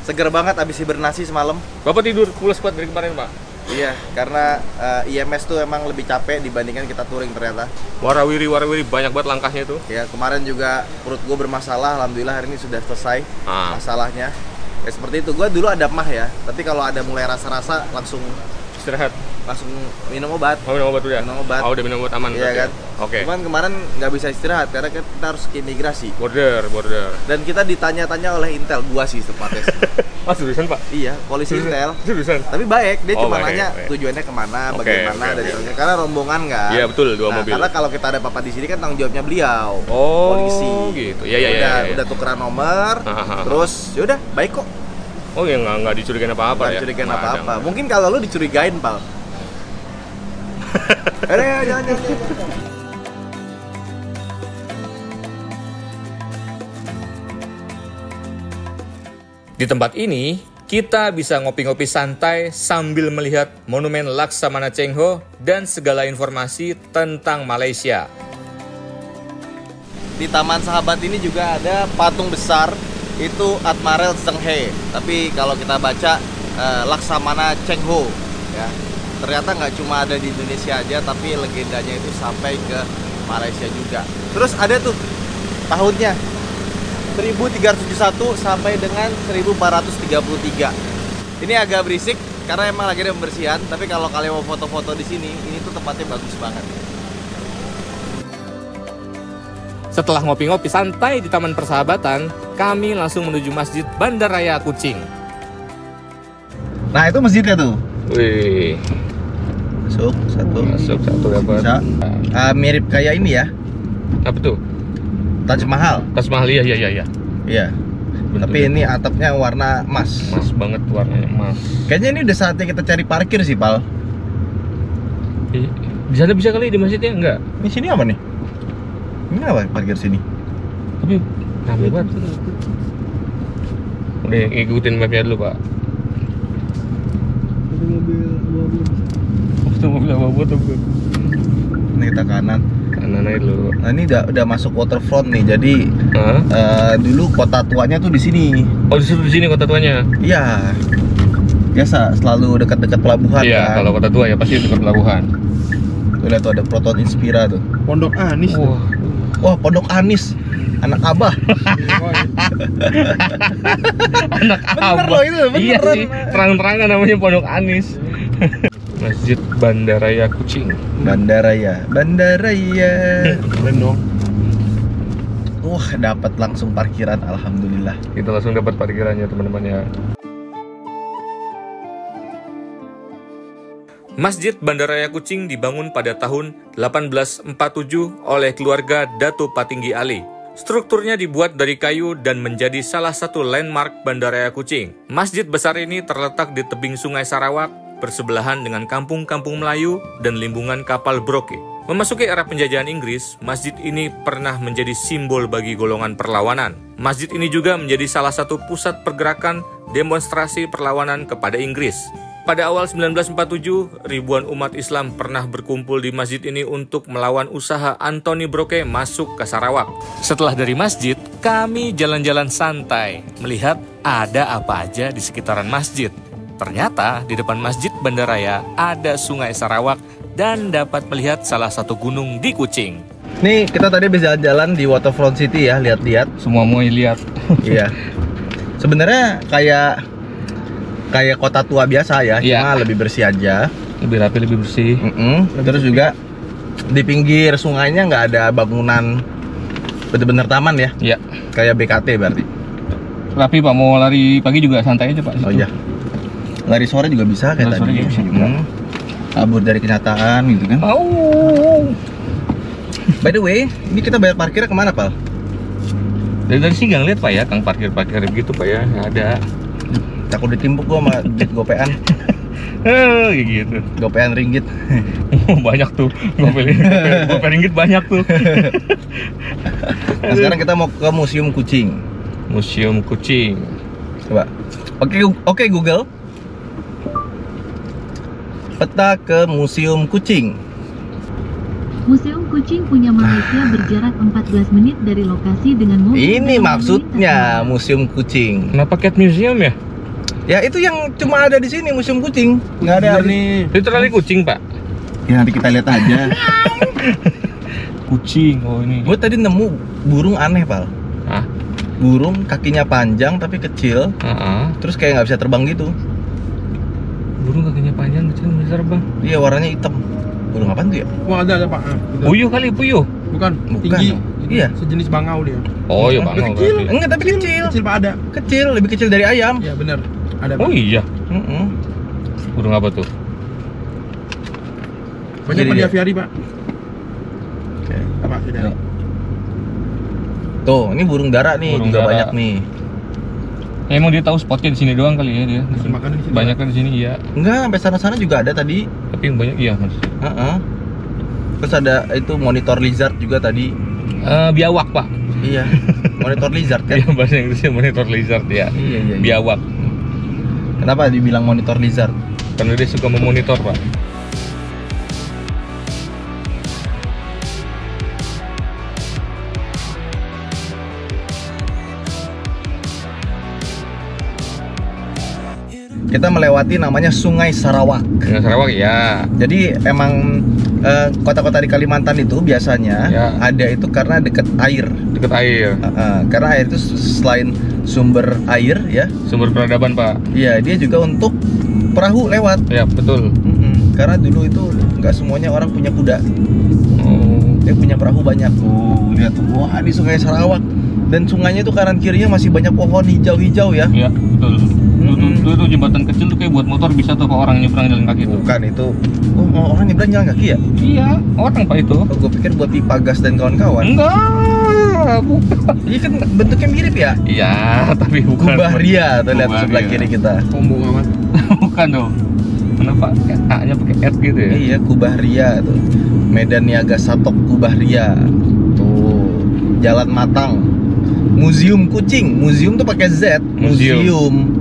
Seger banget abis hibernasi semalam. Bapak tidur pulas banget dari kemarin, Pak. Iya, karena IMS tuh emang lebih capek dibandingkan kita touring ternyata. Warawiri banyak banget langkahnya itu. Ya, kemarin juga perut gue bermasalah. Alhamdulillah hari ini sudah selesai masalahnya. Ya seperti itu, gue dulu ada mah ya. Tapi kalau ada mulai rasa-rasa langsung Istirahat. langsung minum obat. Oh, minum obat dulu ya? Minum obat. Oh, udah minum obat aman. Iya kan? Oke. Cuman kemarin nggak bisa istirahat karena kita harus ke imigrasi. Border. Dan kita ditanya-tanya oleh Intel, gua sih tepatnya. Ah, seriusan, Pak? Iya, polisi Intel. Seriusan? Tapi baik, dia cuma baik, nanya baik. tujuannya kemana, Oke, bagaimana, oke, dari oke. sana. Karena rombongan kan. Iya, betul, dua mobil. Karena kalau kita ada apa-apa di sini kan tanggung jawabnya beliau, Oh, polisi. gitu. Iya. Udah tukeran nomor, Hahaha. terus yaudah baik kok. Oh, ya nggak dicurigain apa-apa Nggak ya? dicurigain Nggak ada. apa-apa. Mungkin kalau lu dicurigain, Pal. Jangan. Di tempat ini, kita bisa ngopi-ngopi santai sambil melihat Monumen Laksamana Cheng Ho dan segala informasi tentang Malaysia. Di Taman Sahabat ini juga ada patung besar, itu Admiral Zheng He. Tapi kalau kita baca Laksamana Cheng Ho, ya. Ternyata nggak cuma ada di Indonesia aja, tapi legendanya itu sampai ke Malaysia juga. Terus ada tuh tahunnya 1371 sampai dengan 1433. Ini agak berisik karena emang lagi ada pembersihan, tapi kalau kalian mau foto-foto di sini, ini tuh tempatnya bagus banget. Setelah ngopi-ngopi santai di Taman Persahabatan, kami langsung menuju Masjid Bandaraya Kuching. Nah, itu masjidnya tuh. Wih, Masuk satu dapat. bisa. Mirip kayak ini ya, Apa tuh? Taj Mahal. Tas mahal, iya. Iya. Tapi ini atapnya warna emas. Emas banget warnanya, emas. Kayaknya ini udah saatnya kita cari parkir sih, Pal. Di sana bisa kali di masjidnya enggak? Ini sini apa nih? Ini apa parkir sini? Tapi rame banget. Udah ikutin mapnya dulu, Pak. Itu mobil apa tuh? Ini kita kanan. Kanan aja dulu. Nah, ini udah masuk waterfront nih. Jadi dulu kota tuanya tuh di sini. Oh, di sini kota tuanya. Iya. Biasa selalu dekat-dekat pelabuhan Iya, kan. kalau kota tua ya pasti dekat pelabuhan. Tuh lihat tuh ada Proton Inspira tuh. Pondok Anis. Wah, Pondok Anis. Anak Abah. Anak Bener loh itu, Iya beneran. sih, terang-terangan namanya Pondok Anis. Masjid Bandaraya Kuching. Bandaraya. Keren dong. Wah, dapat langsung parkiran, alhamdulillah. Kita langsung dapat parkirannya, teman-teman ya. Masjid Bandaraya Kuching dibangun pada tahun 1847 oleh keluarga Dato Patinggi Ali. Strukturnya dibuat dari kayu dan menjadi salah satu landmark Bandaraya Kuching. Masjid besar ini terletak di tebing Sungai Sarawak, bersebelahan dengan kampung-kampung Melayu dan limbungan kapal Broke. Memasuki era penjajahan Inggris, masjid ini pernah menjadi simbol bagi golongan perlawanan. Masjid ini juga menjadi salah satu pusat pergerakan demonstrasi perlawanan kepada Inggris. Pada awal 1947, ribuan umat Islam pernah berkumpul di masjid ini untuk melawan usaha Anthony Broke masuk ke Sarawak. Setelah dari masjid, kami jalan-jalan santai, melihat ada apa aja di sekitaran masjid. Ternyata di depan Masjid Bandaraya ada Sungai Sarawak dan dapat melihat salah satu gunung di Kuching. Nih, kita tadi bisa jalan di Waterfront City ya, lihat-lihat. Semua mau lihat. Iya. Sebenarnya kayak kota tua biasa ya, Iya. cuma lebih bersih aja. Lebih rapi, lebih bersih. Terus juga di pinggir sungainya nggak ada bangunan, bener-bener taman ya. Iya. Kayak BKT berarti. Rapi, Pak. Mau lari pagi juga santai aja, Pak. Oh iya. Lari sore juga bisa kayak Lari tadi. sore juga bisa juga. Kabur dari kenyataan gitu kan. By the way, ini kita bayar parkirnya kemana, Pal? Dari sih nggak ngeliat, Pak ya, Kang parkir begitu, Pak ya. Nggak ada. Takut ditimpuk gua sama duit gopean. Kayak gitu. Gopean ringgit. Banyak tuh. Gope ringgit banyak tuh. Nah, sekarang kita mau ke Museum Kuching. Museum Kuching. Coba. Oke Google. Peta ke Museum Kucing. Museum Kucing Punya Malaysia berjarak 14 menit dari lokasi dengan mobil. Ini maksudnya Museum Kucing. Kenapa Cat Museum ya? Ya itu yang cuma ada di sini, Museum Kucing. Nggak ada nih. Literally kucing, Pak. Ya nanti kita lihat aja. Kucing, oh ini. Gue tadi nemu burung aneh, Pal. Ah, Burung kakinya panjang tapi kecil, terus kayak nggak bisa terbang gitu. burung kakinya panjang kecil bisa terbang. Iya, warnanya hitam. Burung apaan tuh ya? Wah, ada Pak. Puyuh kali, puyuh. Bukan, Bukan. tinggi. Iya. Sejenis bangau dia. Oh iya bangau Kecil. berarti. Enggak, tapi kecil. Kecil Pak ada. Kecil, lebih kecil dari ayam. Iya, benar. Ada Pak. Oh iya. Mm-mm. Burung apa tuh? Banyak Jadi Pak di dia. aviari, Pak. Oke. Apa tidak? Yuk. Tuh, ini burung dara nih, Burung juga dara. banyak nih. Ya, emang dia tahu spotnya di sini doang kali ya dia. Makan di sini. Banyak kan di sini iya. Enggak, sampai sana-sana juga ada tadi. Tapi yang banyak iya mas. Heeh. Terus ada itu monitor lizard juga tadi. Biawak pak. Iya. Monitor lizard kan? Iya bahasa Inggrisnya monitor lizard ya. Iya, iya. Biawak. Kenapa dibilang monitor lizard? Karena dia suka memonitor pak. Kita melewati namanya Sungai Sarawak. Dengan Sarawak ya. Jadi emang kota-kota di Kalimantan itu biasanya Ya. ada itu karena dekat air. Dekat air. Karena air itu selain sumber air ya, Sumber peradaban pak. iya dia juga untuk perahu lewat. Ya betul. Karena dulu itu nggak semuanya orang punya kuda. Oh. Dia punya perahu banyak. Tuh, lihat tuh, wah di Sungai Sarawak. Dan sungainya itu kanan kirinya masih banyak pohon hijau-hijau ya. Ya betul. Itu jembatan kecil tuh kayak buat motor bisa tuh kalau orang nyebrang jalan kaki tuh. Bukan itu. Oh, mau orang nyebrang jalan kaki ya? Iya, orang pak itu. Oh, gue pikir buat pipa gas dan kawan-kawan. Enggak, bukan. Iya kan bentuknya mirip ya? Iya, tapi bukan. Kubah Ria tuh lihat Kubah sebelah Ria. kiri kita. Sombong amat. Bukan dong. Kenapa A-nya pakai R gitu ya? Iya, Kubah Ria tuh. Medan Niaga Satok Kubah Ria. Tuh, Jalan Matang. Museum Kucing. Museum tuh pakai Z. Museum.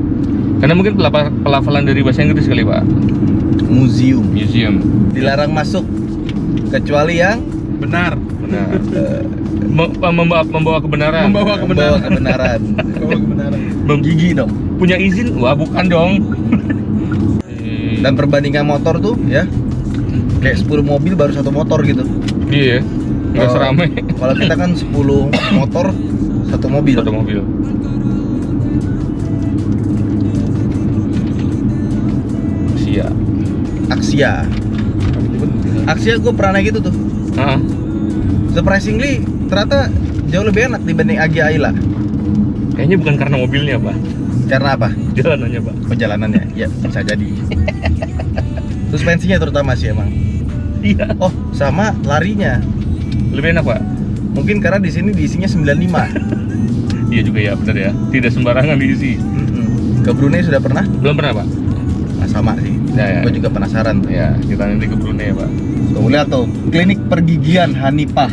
Karena mungkin pelafalan dari bahasa Inggris kali pak. Museum. Museum. Dilarang masuk kecuali yang Benar. benar. Membawa kebenaran. Membawa Membawa kebenaran. kebenaran. Membawa kebenaran. Gigi dong. Punya izin? Wah bukan dong. Dan perbandingan motor tuh ya kayak 10 mobil baru satu motor gitu. Iya. Nggak Kalau- seramai. Kalau kita kan 10 motor satu mobil. Satu mobil. Sia. Aksia. Aksia gue pernah naik gitu tuh. Ah. Surprisingly ternyata jauh lebih enak dibanding Agi Ayla. Kayaknya bukan karena mobilnya pak. Karena apa? Jalanannya pak. Perjalanannya. Ya bisa jadi. Suspensinya terutama sih emang. Iya. Oh sama larinya. Lebih enak pak. Mungkin karena di sini diisinya 95. Iya juga ya benar ya. Tidak sembarangan diisi. Ke Brunei sudah pernah? Belum pernah pak. Nah, sama sih. Ya, ya. Gue juga penasaran tuh. Ya kita nanti ke Brunei ya pak. Tuh lihat tuh, klinik pergigian Hanifah.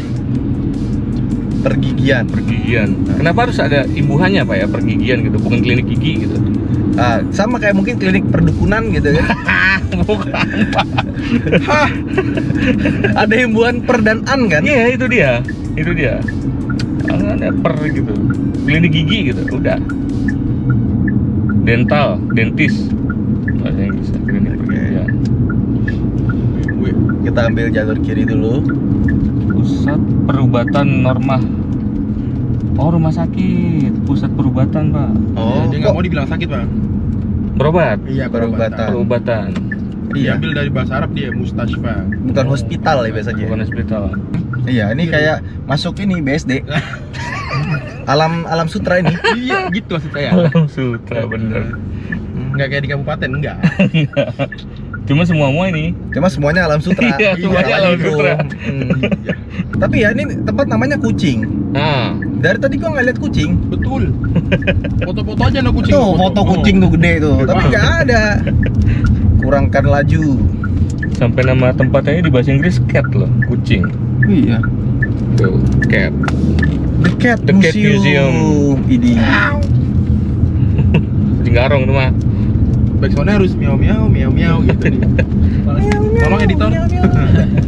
Pergigian. Pergigian. Kenapa harus ada imbuhannya pak ya pergigian gitu, bukan klinik gigi gitu? Ah, sama kayak mungkin klinik perdukunan gitu kan. Bukan pak. Ada himbuan per dan an kan? Iya itu dia, itu dia. Ada per gitu, klinik gigi gitu, udah. Dental, dentis. Bahasa Inggris, klinik pergigian. Kita ambil jalur kiri dulu. Pusat Perubatan Norma. Oh rumah sakit, pusat perubatan pak. Oh, Dia nggak mau dibilang sakit, Pak. Berobat. Iya, Perobatan. Perubatan. Iya, Diambil dari bahasa Arab dia mustashfa. bukan hospital ya biasanya. Bukan hospital. Iya, ini kayak masuk ini BSD. Alam Sutra ini. Iya, gitu maksud saya. Alam Sutra bener. Nggak kayak di kabupaten, enggak. Cuma semua ini. Cuma semuanya Alam Sutra. Iya, semuanya Alam Gitu. Sutra. Tapi ya ini tempat namanya Kucing. Nah, Dari tadi gua nggak lihat kucing. Betul. Foto-foto aja anak kucing. Tuh foto kucing tuh gede tuh, tapi nggak ada. Kurangkan laju. sampai nama tempatnya di bahasa Inggris cat loh, kucing. Iya. Tuh, cat. The Cat The Cat Museum. Museum. Idi. Jinggarong tuh mah. backsoundnya harus miau miau miau miau gitu nih. Tolong editor.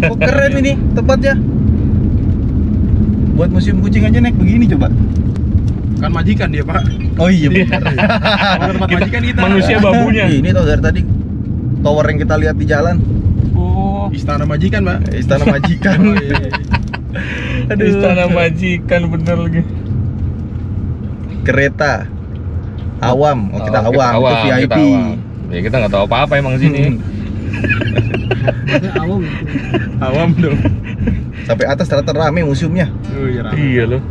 Oh keren ini tempatnya. Buat museum kucing aja naik begini coba. Kan majikan dia, Pak. Oh iya benar. Tempat majikan kita. Manusia babunya. Ini tuh dari tadi tower yang kita lihat di jalan. Oh, Istana majikan, Pak. Istana majikan. Oh, iya. aduh, istana majikan bener lagi. Kereta awam. Oh, kita awam. Itu VIP. Kita awam. Ya kita nggak tahu apa-apa emang sini. Awam dong. Sampai atas ternyata rame museumnya. Oh iya. Iya loh.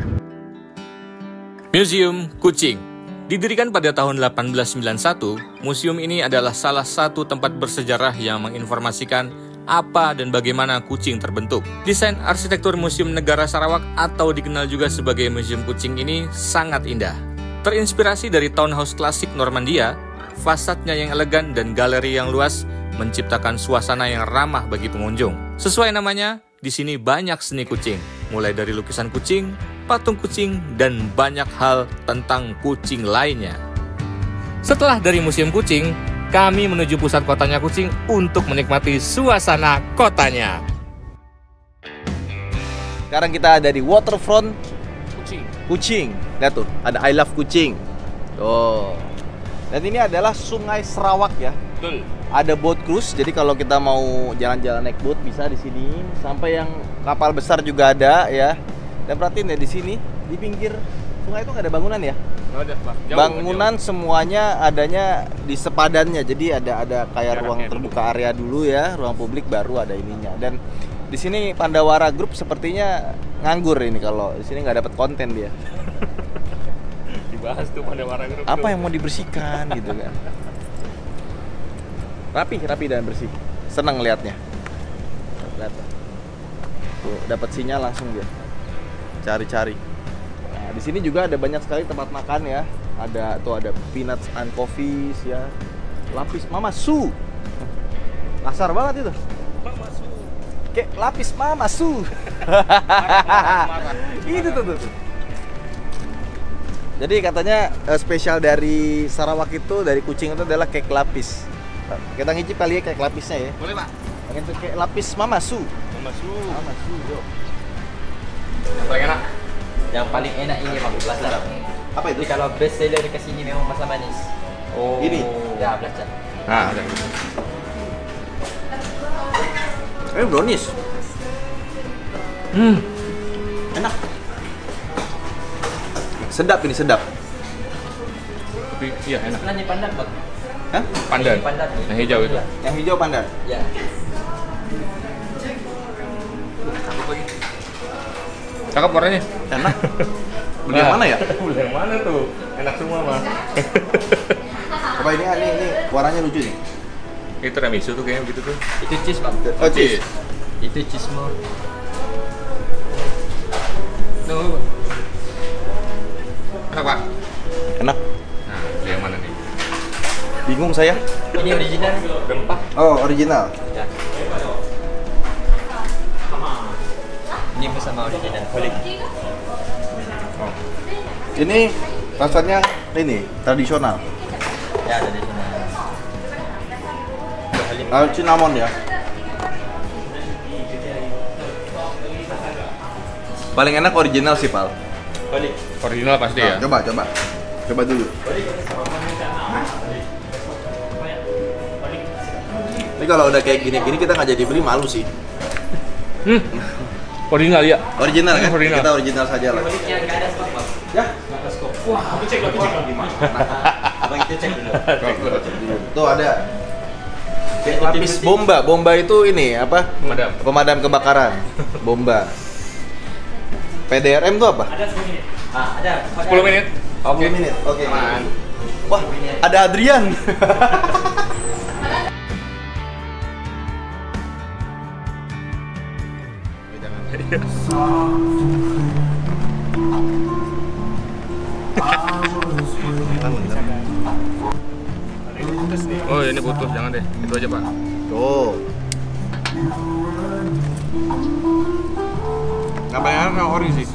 Museum Kucing. Didirikan pada tahun 1891, museum ini adalah salah satu tempat bersejarah yang menginformasikan apa dan bagaimana kucing terbentuk. Desain arsitektur Museum Negara Sarawak atau dikenal juga sebagai Museum Kucing ini sangat indah. Terinspirasi dari townhouse klasik Normandia, fasadnya yang elegan dan galeri yang luas menciptakan suasana yang ramah bagi pengunjung. Sesuai namanya, di sini banyak seni kucing, mulai dari lukisan kucing, patung kucing, dan banyak hal tentang kucing lainnya. Setelah dari Museum Kucing, kami menuju pusat kotanya Kucing untuk menikmati suasana kotanya. Sekarang kita ada di waterfront Kucing. Lihat tuh, ada I Love Kucing. Tuh. Dan ini adalah Sungai Sarawak ya. Betul. Ada boat cruise, jadi kalau kita mau jalan-jalan naik boat bisa di sini. Sampai yang kapal besar juga ada ya. Dan perhatiin ya di sini, di pinggir sungai itu nggak ada bangunan ya. Nggak ada, Pak. Jauh, Bangunan semuanya adanya di sepadannya. Jadi ada kayak ruang terbuka area dulu ya, ruang publik baru ada ininya. Dan di sini Pandawara Group sepertinya nganggur ini kalau di sini nggak dapat konten dia. Dibahas tuh Pandawara Group. Apa yang mau dibersihkan gitu kan? Rapi dan bersih. Seneng liatnya. Lihat tuh, dapat sinyal langsung dia. Cari-cari. Nah, di sini juga ada banyak sekali tempat makan ya. Ada Peanuts and Coffees ya. Lapis Mama Su. Kasar banget itu. Mama Su. Kayak lapis Mama Su. Itu tuh. Jadi katanya spesial dari Sarawak itu, dari Kucing itu adalah kek lapis. Kita ngicip kali ya kek lapisnya ya. Boleh, Pak. Pengen tuh kek lapis Mama Su. Mama Su. Yuk. Yang paling enak. Yang paling enak ini Bang, belacan. Apa itu? Jadi kalau best seller di sini memang masa manis. Oh. Ini? Ya, belacan. Nah, ada. Brownies. Enak. Sedap ini, sedap. Tapi iya enak. Ini pandan, Bang. Hah? Pandan. Pandan. Yang hijau itu. Yang hijau pandan. Ya. Cakep warnanya. Enak. Beli yang mana ya? Beli yang mana tuh? Enak semua, Bang. Coba ini warnanya lucu nih. Itu tiramisu tuh kayaknya begitu tuh. Itu cheese, Bang. Oh, cheese. Itu cheese mo. Tuh. Enak, Pak. Enak. Nah, beli yang mana nih? Bingung saya. Ini original. Rempah. Oh, original. Ya. Ini bersama original. Boleh. Oh. Ini rasanya ini tradisional. Ya, ada di sini. Cinnamon ya. Paling enak original sih, Pal. Boleh. Original pasti ya. Coba dulu. Ini kalau udah kayak gini-gini kita nggak jadi beli, malu sih. Original ya. Original kan? Original. Kita original saja lah. Ya. Wah, aku cek gimana? Abang kita cek dulu. Tuh ada kayak lapis bomba. Bomba itu ini apa? Pemadam kebakaran. Bomba. PDRM itu apa? Ada 10 menit. Ada. 10 menit. 10 menit. Oke. Aman. Wah, ada Adrian. Oh, ini putus, jangan deh. Itu aja, Pak. Tuh. Nggak banyak yang ori sih.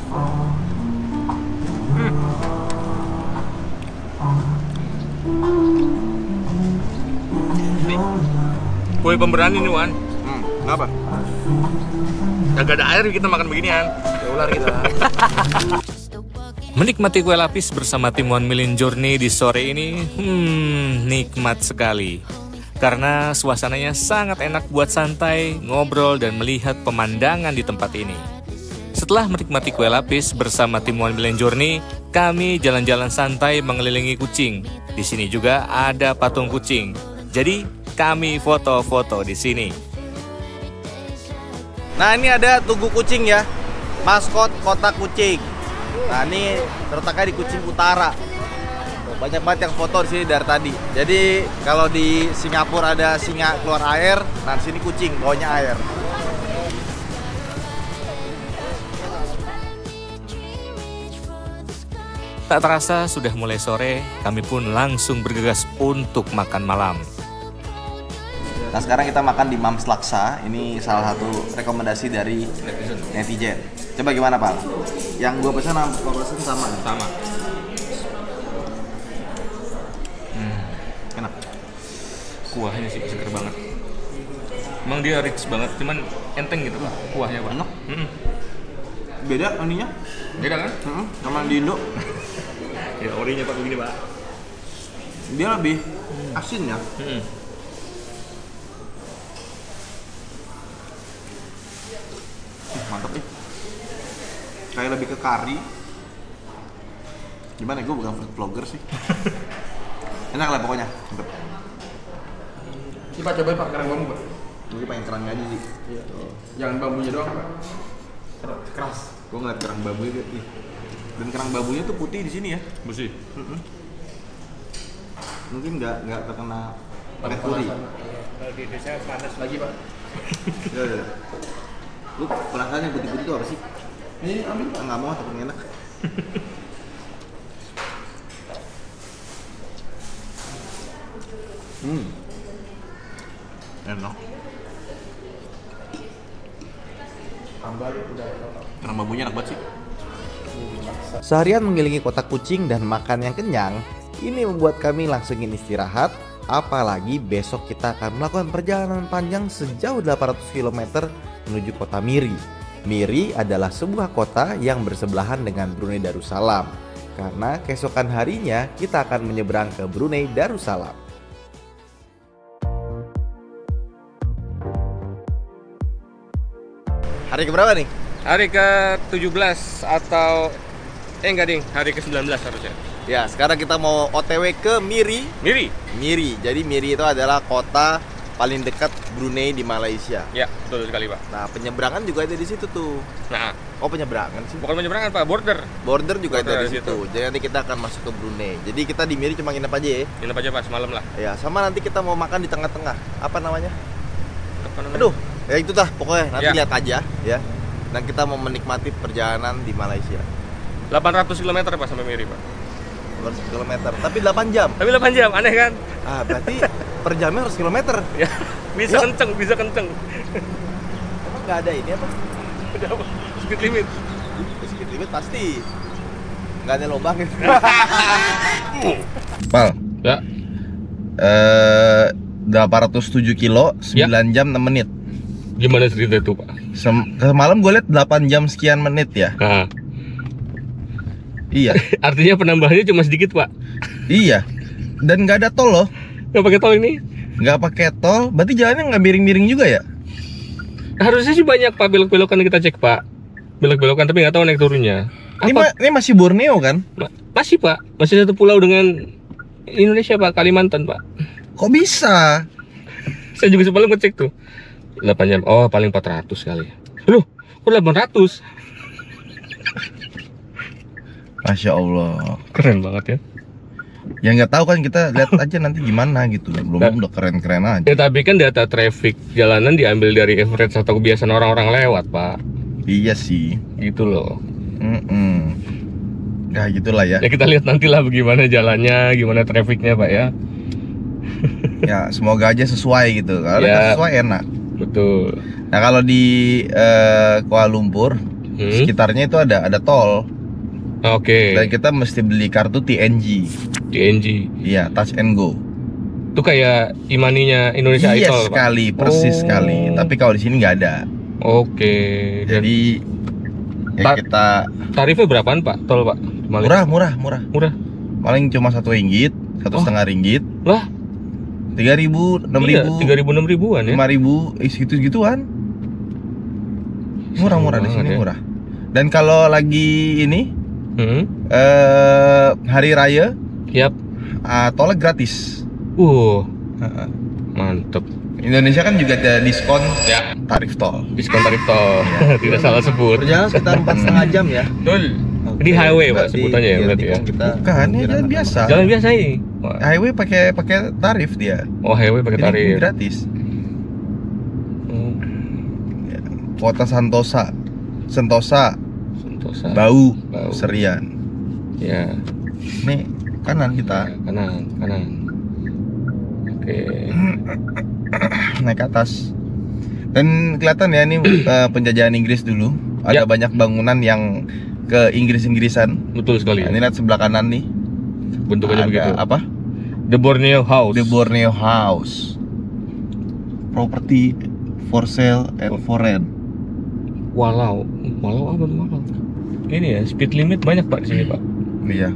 nih. Kue pemberani nih Wan. Kenapa? Gak ada air kita makan beginian. Ya ular kita. Menikmati kue lapis bersama tim One Million Journey di sore ini, nikmat sekali. Karena suasananya sangat enak buat santai, ngobrol, dan melihat pemandangan di tempat ini. Setelah menikmati kue lapis bersama tim One Million Journey, kami jalan-jalan santai mengelilingi kucing. Di sini juga ada patung kucing. Jadi, kami foto-foto di sini. Nah, ini ada Tugu Kucing ya, maskot kota kucing. Nah, ini terletaknya di Kucing Utara. Banyak banget yang foto di sini dari tadi. Jadi kalau di Singapura ada singa keluar air, nah di sini kucing bawanya air. Tak terasa sudah mulai sore, kami pun langsung bergegas untuk makan malam. Nah, sekarang kita makan di Mams Laksa. Ini salah satu rekomendasi dari netizen. Coba gimana, Pak? Yang gue pesan sama. Enak. Kuahnya sih seger banget. Emang dia rich banget, cuman enteng gitu Pak kuahnya Pak. Enak. Beda ininya? Beda kan? Sama di Indo. Ya orinya Pak begini Pak. Dia lebih asin ya. Mantap nih. Kayak lebih ke kari. Gimana? Gue bukan food vlogger sih. Enak lah pokoknya. Mantap. Ini Pak, cobain Pak kerang bambu Pak. Gue pengen kerangnya aja sih. Iya. Jangan bambunya doang Pak. Keras. Gue ngeliat kerang bambunya nih. Dan kerang bambunya tuh putih di sini ya. Bersih. Mungkin nggak terkena merkuri. Kalau di Indonesia panas lagi Pak. Ya. Lu penasaran yang putih-putih itu apa sih? Ini ambil. Nggak mau, tapi enak. Enak. Kerang bambunya enak banget sih. Seharian mengelilingi kota kucing dan makan yang kenyang, ini membuat kami langsung ingin istirahat. Apalagi besok kita akan melakukan perjalanan panjang sejauh 800 km menuju kota Miri. Miri adalah sebuah kota yang bersebelahan dengan Brunei Darussalam. Karena keesokan harinya kita akan menyeberang ke Brunei Darussalam. Hari keberapa nih? Hari ke-17 atau enggak ding, hari ke-19 harusnya. Ya, sekarang kita mau OTW ke Miri. Miri. Jadi Miri itu adalah kota paling dekat Brunei di Malaysia. Ya, betul sekali Pak. Nah, penyeberangan juga ada di situ tuh. Nah, penyeberangan sih. bukan penyeberangan Pak, border. Border juga Border ada di situ. Jadi nanti kita akan masuk ke Brunei. Jadi kita di Miri cuma nginep aja ya. Nginep aja Pak semalam lah. Ya, sama nanti kita mau makan di tengah-tengah. Apa namanya? Apa namanya? Aduh, ya itu dah pokoknya nanti Ya. lihat aja ya. Dan kita mau menikmati perjalanan di Malaysia. 800 km Pak sampai Miri Pak. 100 km, tapi 8 jam. Tapi 8 jam, aneh kan? Ah, berarti per jamnya 100 km. Ya, bisa kenceng. Emang nggak ada ini apa? Udah apa? Speed limit. Speed limit pasti. Nggak ada lubang gitu. Pal. Ya. 807 kilo, 9 jam 6 menit. Gimana cerita itu Pak? Semalam gue lihat 8 jam sekian menit ya. Nah. Iya. Artinya penambahannya cuma sedikit Pak. Iya. Dan nggak ada tol loh. Nggak pakai tol ini? Nggak pakai tol. Berarti jalannya nggak miring-miring juga ya? Harusnya sih banyak Pak belok-belokan kita cek Pak. Belok-belokan tapi nggak tahu naik turunnya. Ini masih Borneo kan? Masih Pak. Masih satu pulau dengan Indonesia Pak, Kalimantan Pak. Kok bisa? Saya juga semalam ngecek tuh. 8 jam. Oh, paling 400 kali. Loh, kok 800? Masya Allah. Keren banget ya. Ya nggak tahu kan, kita lihat aja nanti gimana gitu. Belum udah keren-keren aja. Ya tapi kan data traffic jalanan diambil dari average atau kebiasaan orang-orang lewat Pak. Iya sih. Gitu loh. Ya gitulah ya. Ya kita lihat nantilah bagaimana jalannya, gimana trafficnya Pak ya. Ya semoga aja sesuai gitu. Kalau Ya. sesuai enak. Betul. Nah kalau di Kuala Lumpur sekitarnya itu ada tol. Oke. Dan kita mesti beli kartu TNG. TNG. Iya, touch and go. Itu kayak Imaninya Indonesia Iya Idol, Pak? sekali, persis sekali. Tapi kalau di sini nggak ada. Oke. Jadi ya kita tarifnya berapaan Pak? Tol Pak? murah. Murah. Paling cuma 1 ringgit, 1,5 ringgit. Lah, 3.000, 6.000, 3.000 6.000-an ya. 5.000, gitu-gituan. Murah-murah di sini, ya. murah. Dan kalau lagi ini hari raya, Yap. tolnya gratis. Mantep. Indonesia kan juga ada diskon Ya. tarif tol. Diskon tarif tol. Tidak salah sebut. Perjalanan sekitar 4,5 jam ya. Betul. Di highway Pak sebutannya ya berarti ya. Bukan, ini jalan biasa. Jalan biasa ini. Highway pakai tarif dia. Oh, highway pakai tarif. Ini gratis. Kota Sentosa, Bau, Serian. Ya. Nih kanan kita. Kanan. Oke. Naik ke atas. Dan kelihatan ya ini penjajahan Inggris dulu. Ada banyak bangunan yang ke Inggris-Inggrisan. Betul sekali. Nah, ini lihat sebelah kanan nih. Bentuknya begitu. Apa? The Borneo House. Property for sale and for rent. Walau apa tuh walau? Ini ya speed limit banyak Pak di sini Pak. Iya.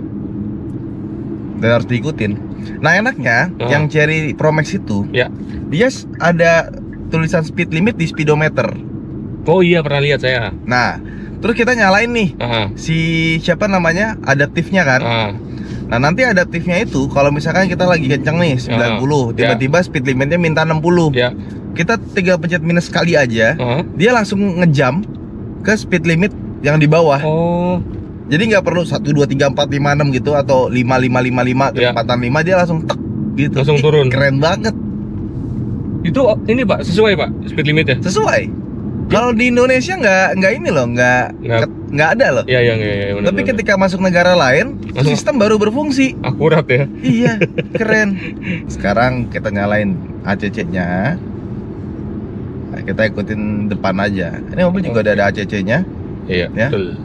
Dan harus diikutin. Nah enaknya yang Cherry Promax itu, ya, dia ada tulisan speed limit di speedometer. Oh iya pernah lihat saya. Nah, terus kita nyalain nih si siapa namanya adaptifnya kan. Nah nanti adaptifnya itu kalau misalkan kita lagi kenceng nih 90, tiba-tiba speed limitnya minta 60. Kita tinggal pencet minus sekali aja, dia langsung ngejam ke speed limit yang di bawah. Jadi nggak perlu 1, 2, 3, 4, 5, 6 gitu atau 5, 5, 5, 5 kecepatan 5, dia langsung tek gitu. Langsung turun. Keren banget. Itu ini Pak sesuai Pak speed limitnya? Sesuai. Kalau di Indonesia nggak ini loh, nggak ada loh. Iya. Tapi ketika masuk negara lain, sistem baru berfungsi. Akurat ya. Iya, keren. Sekarang kita nyalain ACC-nya. Nah, kita ikutin depan aja. Ini mobil juga ada ACC-nya. Iya, ya. Betul.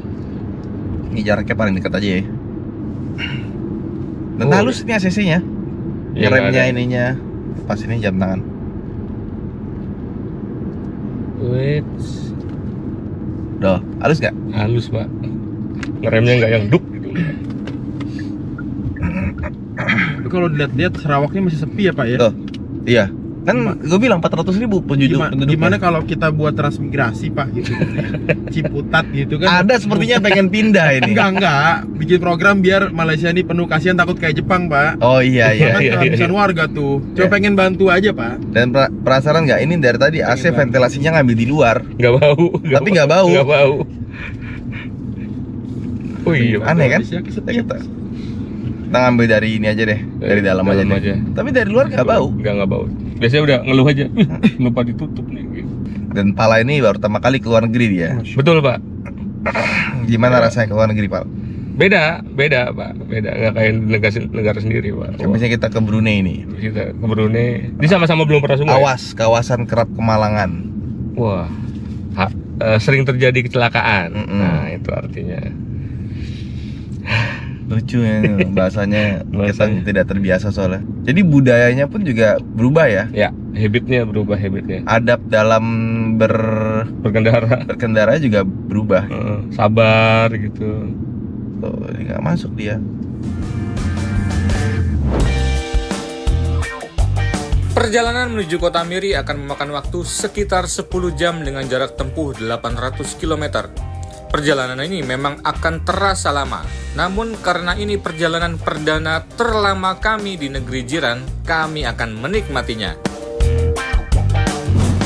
Ini jaraknya paling dekat aja ya. Dan halus ini ACC-nya. Remnya ininya. Pas ini jam tangan. Wait. Doh, halus nggak? Halus Pak. Ngeremnya nggak yang duk gitu. Kalau dilihat-lihat Sarawaknya masih sepi ya Pak ya? Tuh, iya. Kan gue bilang 400.000 penduduk. Gimana kalau kita buat transmigrasi Pak gitu? Ciputat gitu kan? Ada sepertinya pengen pindah ini. Enggak. Bikin program biar Malaysia ini penuh, kasihan takut kayak Jepang Pak. Oh iya. Kan kehabisan warga tuh. Coba pengen bantu aja Pak. Dan penasaran nggak ini dari tadi AC ventilasinya ngambil di luar? Nggak bau. Tapi nggak bau. Nggak bau. Oh iya. Aneh kan? Kita ngambil dari ini aja deh, dari dalam aja. Tapi dari luar nggak bau. Nggak bau. Biasanya udah ngeluh aja, lupa ditutup nih. Dan Pala ini baru pertama kali ke luar negeri dia. Betul Pak. Gimana rasanya ke luar negeri Pak? Beda Pak, beda. Nggak kayak negara sendiri Pak. Misalnya kita ke Brunei nih. Kita ke Brunei, ini sama-sama belum pernah semua. Awas, kawasan kerap kemalangan. Wah, sering terjadi kecelakaan. Nah itu artinya. Lucu ya bahasanya, kita tidak terbiasa soalnya. Jadi budayanya pun juga berubah ya. Ya, habitnya berubah habitnya. Adab dalam berkendara juga berubah. Sabar gitu. Tuh, ini nggak masuk dia. Perjalanan menuju kota Miri akan memakan waktu sekitar 10 jam dengan jarak tempuh 800 km. Perjalanan ini memang akan terasa lama, namun karena ini perjalanan perdana terlama kami di negeri jiran, kami akan menikmatinya.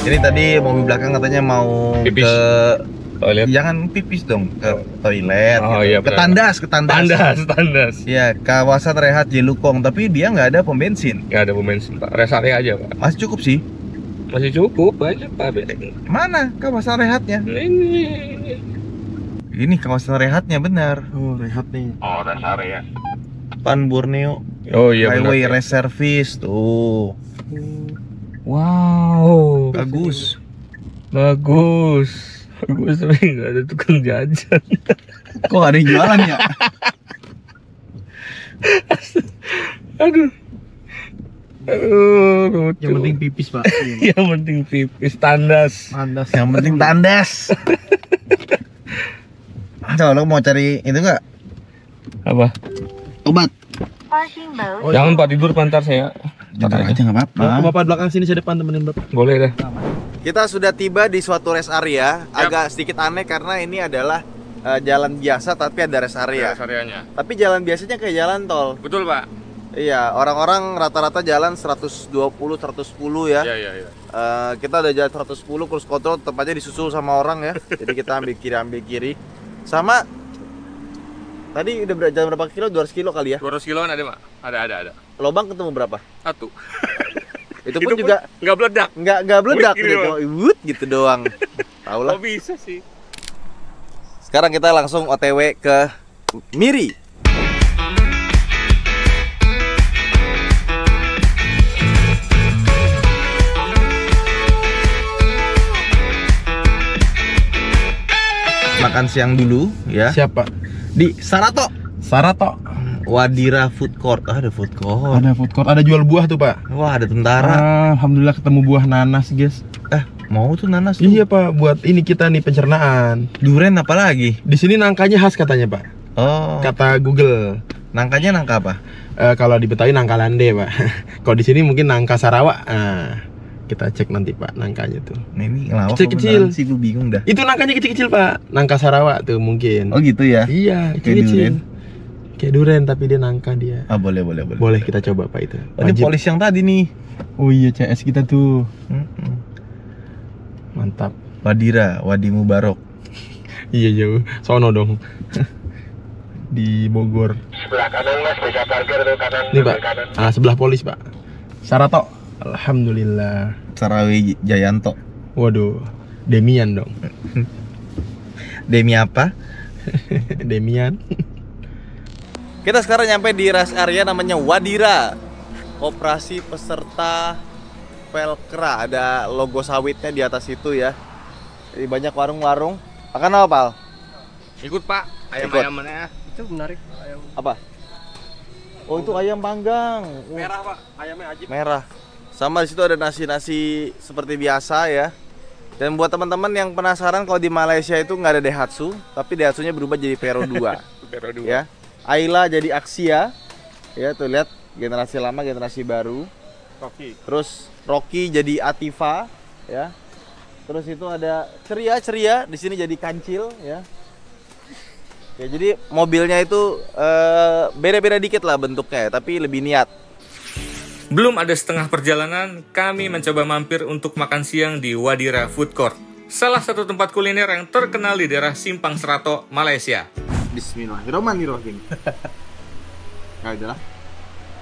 Jadi tadi mobil belakang katanya mau pipis. Ke toilet. Jangan pipis dong, ke toilet. Oh, gitu. iya, ke tandas. Ya, kawasan rehat Jelukong, tapi dia nggak ada pom bensin. Nggak ada pom bensin Pak, rest area aja Pak. Masih cukup sih. Masih cukup, banyak Pak. Mana kawasan rehatnya? Ini kawasan rehatnya benar. Oh, rehat nih. Oh, rest area. Pan Borneo. Oh iya Highway benar. Reservice tuh. Wow. Bagus. Tapi nggak ada tukang jajan. Kok ada yang jualan ya? Aduh. Lucu. Yang penting pipis, Pak. Yang penting pipis, tandas. Yang penting tandas. Coba lo mau cari itu nggak? Apa? Obat. Jangan Pak, tidur pantar saya. Tidur aja nggak apa-apa. Bapak belakang sini, saya depan temenin Bapak. Boleh deh. Kita sudah tiba di suatu rest area. Agak sedikit aneh karena ini adalah jalan biasa tapi ada rest area. Rest areanya. Tapi jalan biasanya kayak jalan tol. Betul Pak. Iya, orang-orang rata-rata jalan 120, 110 ya. Iya. Kita udah jalan 110, cruise control tetap aja disusul sama orang ya. Jadi kita ambil kiri. Sama tadi udah jalan berapa kilo? 200 kilo kali ya? 200 kiloan ada Pak? Ada. Lobang ketemu berapa? 1. Itu pun juga nggak meledak. Nggak meledak Wih, gitu, wut gitu doang. Tahu lah. Kok bisa sih? Sekarang kita langsung OTW ke Miri. Makan siang dulu ya. Siapa? Di Sarato. Wadira Food Court. Ada food court. Ada food court, ada jual buah tuh, Pak. Wah, ada tentara. Alhamdulillah ketemu buah nanas, guys. Mau tuh nanas tuh. Iya, Pak, buat ini kita nih pencernaan. Duren apa lagi? Di sini nangkanya khas katanya, Pak. Oh. Kata Google. Nangkanya nangka apa? Kalau di Betawi nangka lande, Pak. Kalau di sini mungkin nangka Sarawak. Kita cek nanti, Pak, nangkanya tuh. Nah, ini ngelawak kecil-kecil sih, gue bingung dah. Itu nangkanya kecil-kecil, Pak. Nangka Sarawak tuh mungkin. Oh gitu ya? Iya, kecil-kecil. Kayak duren tapi dia nangka dia. Boleh. Boleh kita coba, Pak, itu. Ini polis yang tadi nih. Oh iya, CS kita tuh. Mantap. Wadira, Wadi Mubarok. Iya jauh. Sono dong. Di Bogor. Sebelah kanan Mas, bisa parkir tuh kanan. Nih, Pak. Sebelah polis, Pak. Sarato. Alhamdulillah. Sarawi Jayanto. Waduh, Demian dong. Demi apa? Demian. Kita sekarang nyampe di rest area namanya Wadira. Operasi Peserta Velcra. Ada logo sawitnya di atas itu ya. Jadi banyak warung-warung. Makan apa, Pal? Ikut Pak, ayam-ayamannya. Itu menarik ayam. Apa? Oh, itu ayam panggang. Merah, Pak. Ayamnya ajib. Merah. Sama di situ ada nasi-nasi seperti biasa ya. Dan buat teman-teman yang penasaran kalau di Malaysia itu nggak ada Daihatsu, tapi Daihatsunya berubah jadi Vero 2. Vero 2. Ya. Ayla jadi Axia. Ya, tuh lihat generasi lama, generasi baru. Rocky. Terus Rocky jadi Ativa, ya. Terus itu ada Ceria, di sini jadi Kancil, ya. Ya, jadi mobilnya itu beda-beda dikit lah bentuknya, tapi lebih niat. Belum ada setengah perjalanan, kami mencoba mampir untuk makan siang di Wadira Food Court, salah satu tempat kuliner yang terkenal di daerah Simpang Serato, Malaysia. Bismillahirrahmanirrahim. Nah, itulah.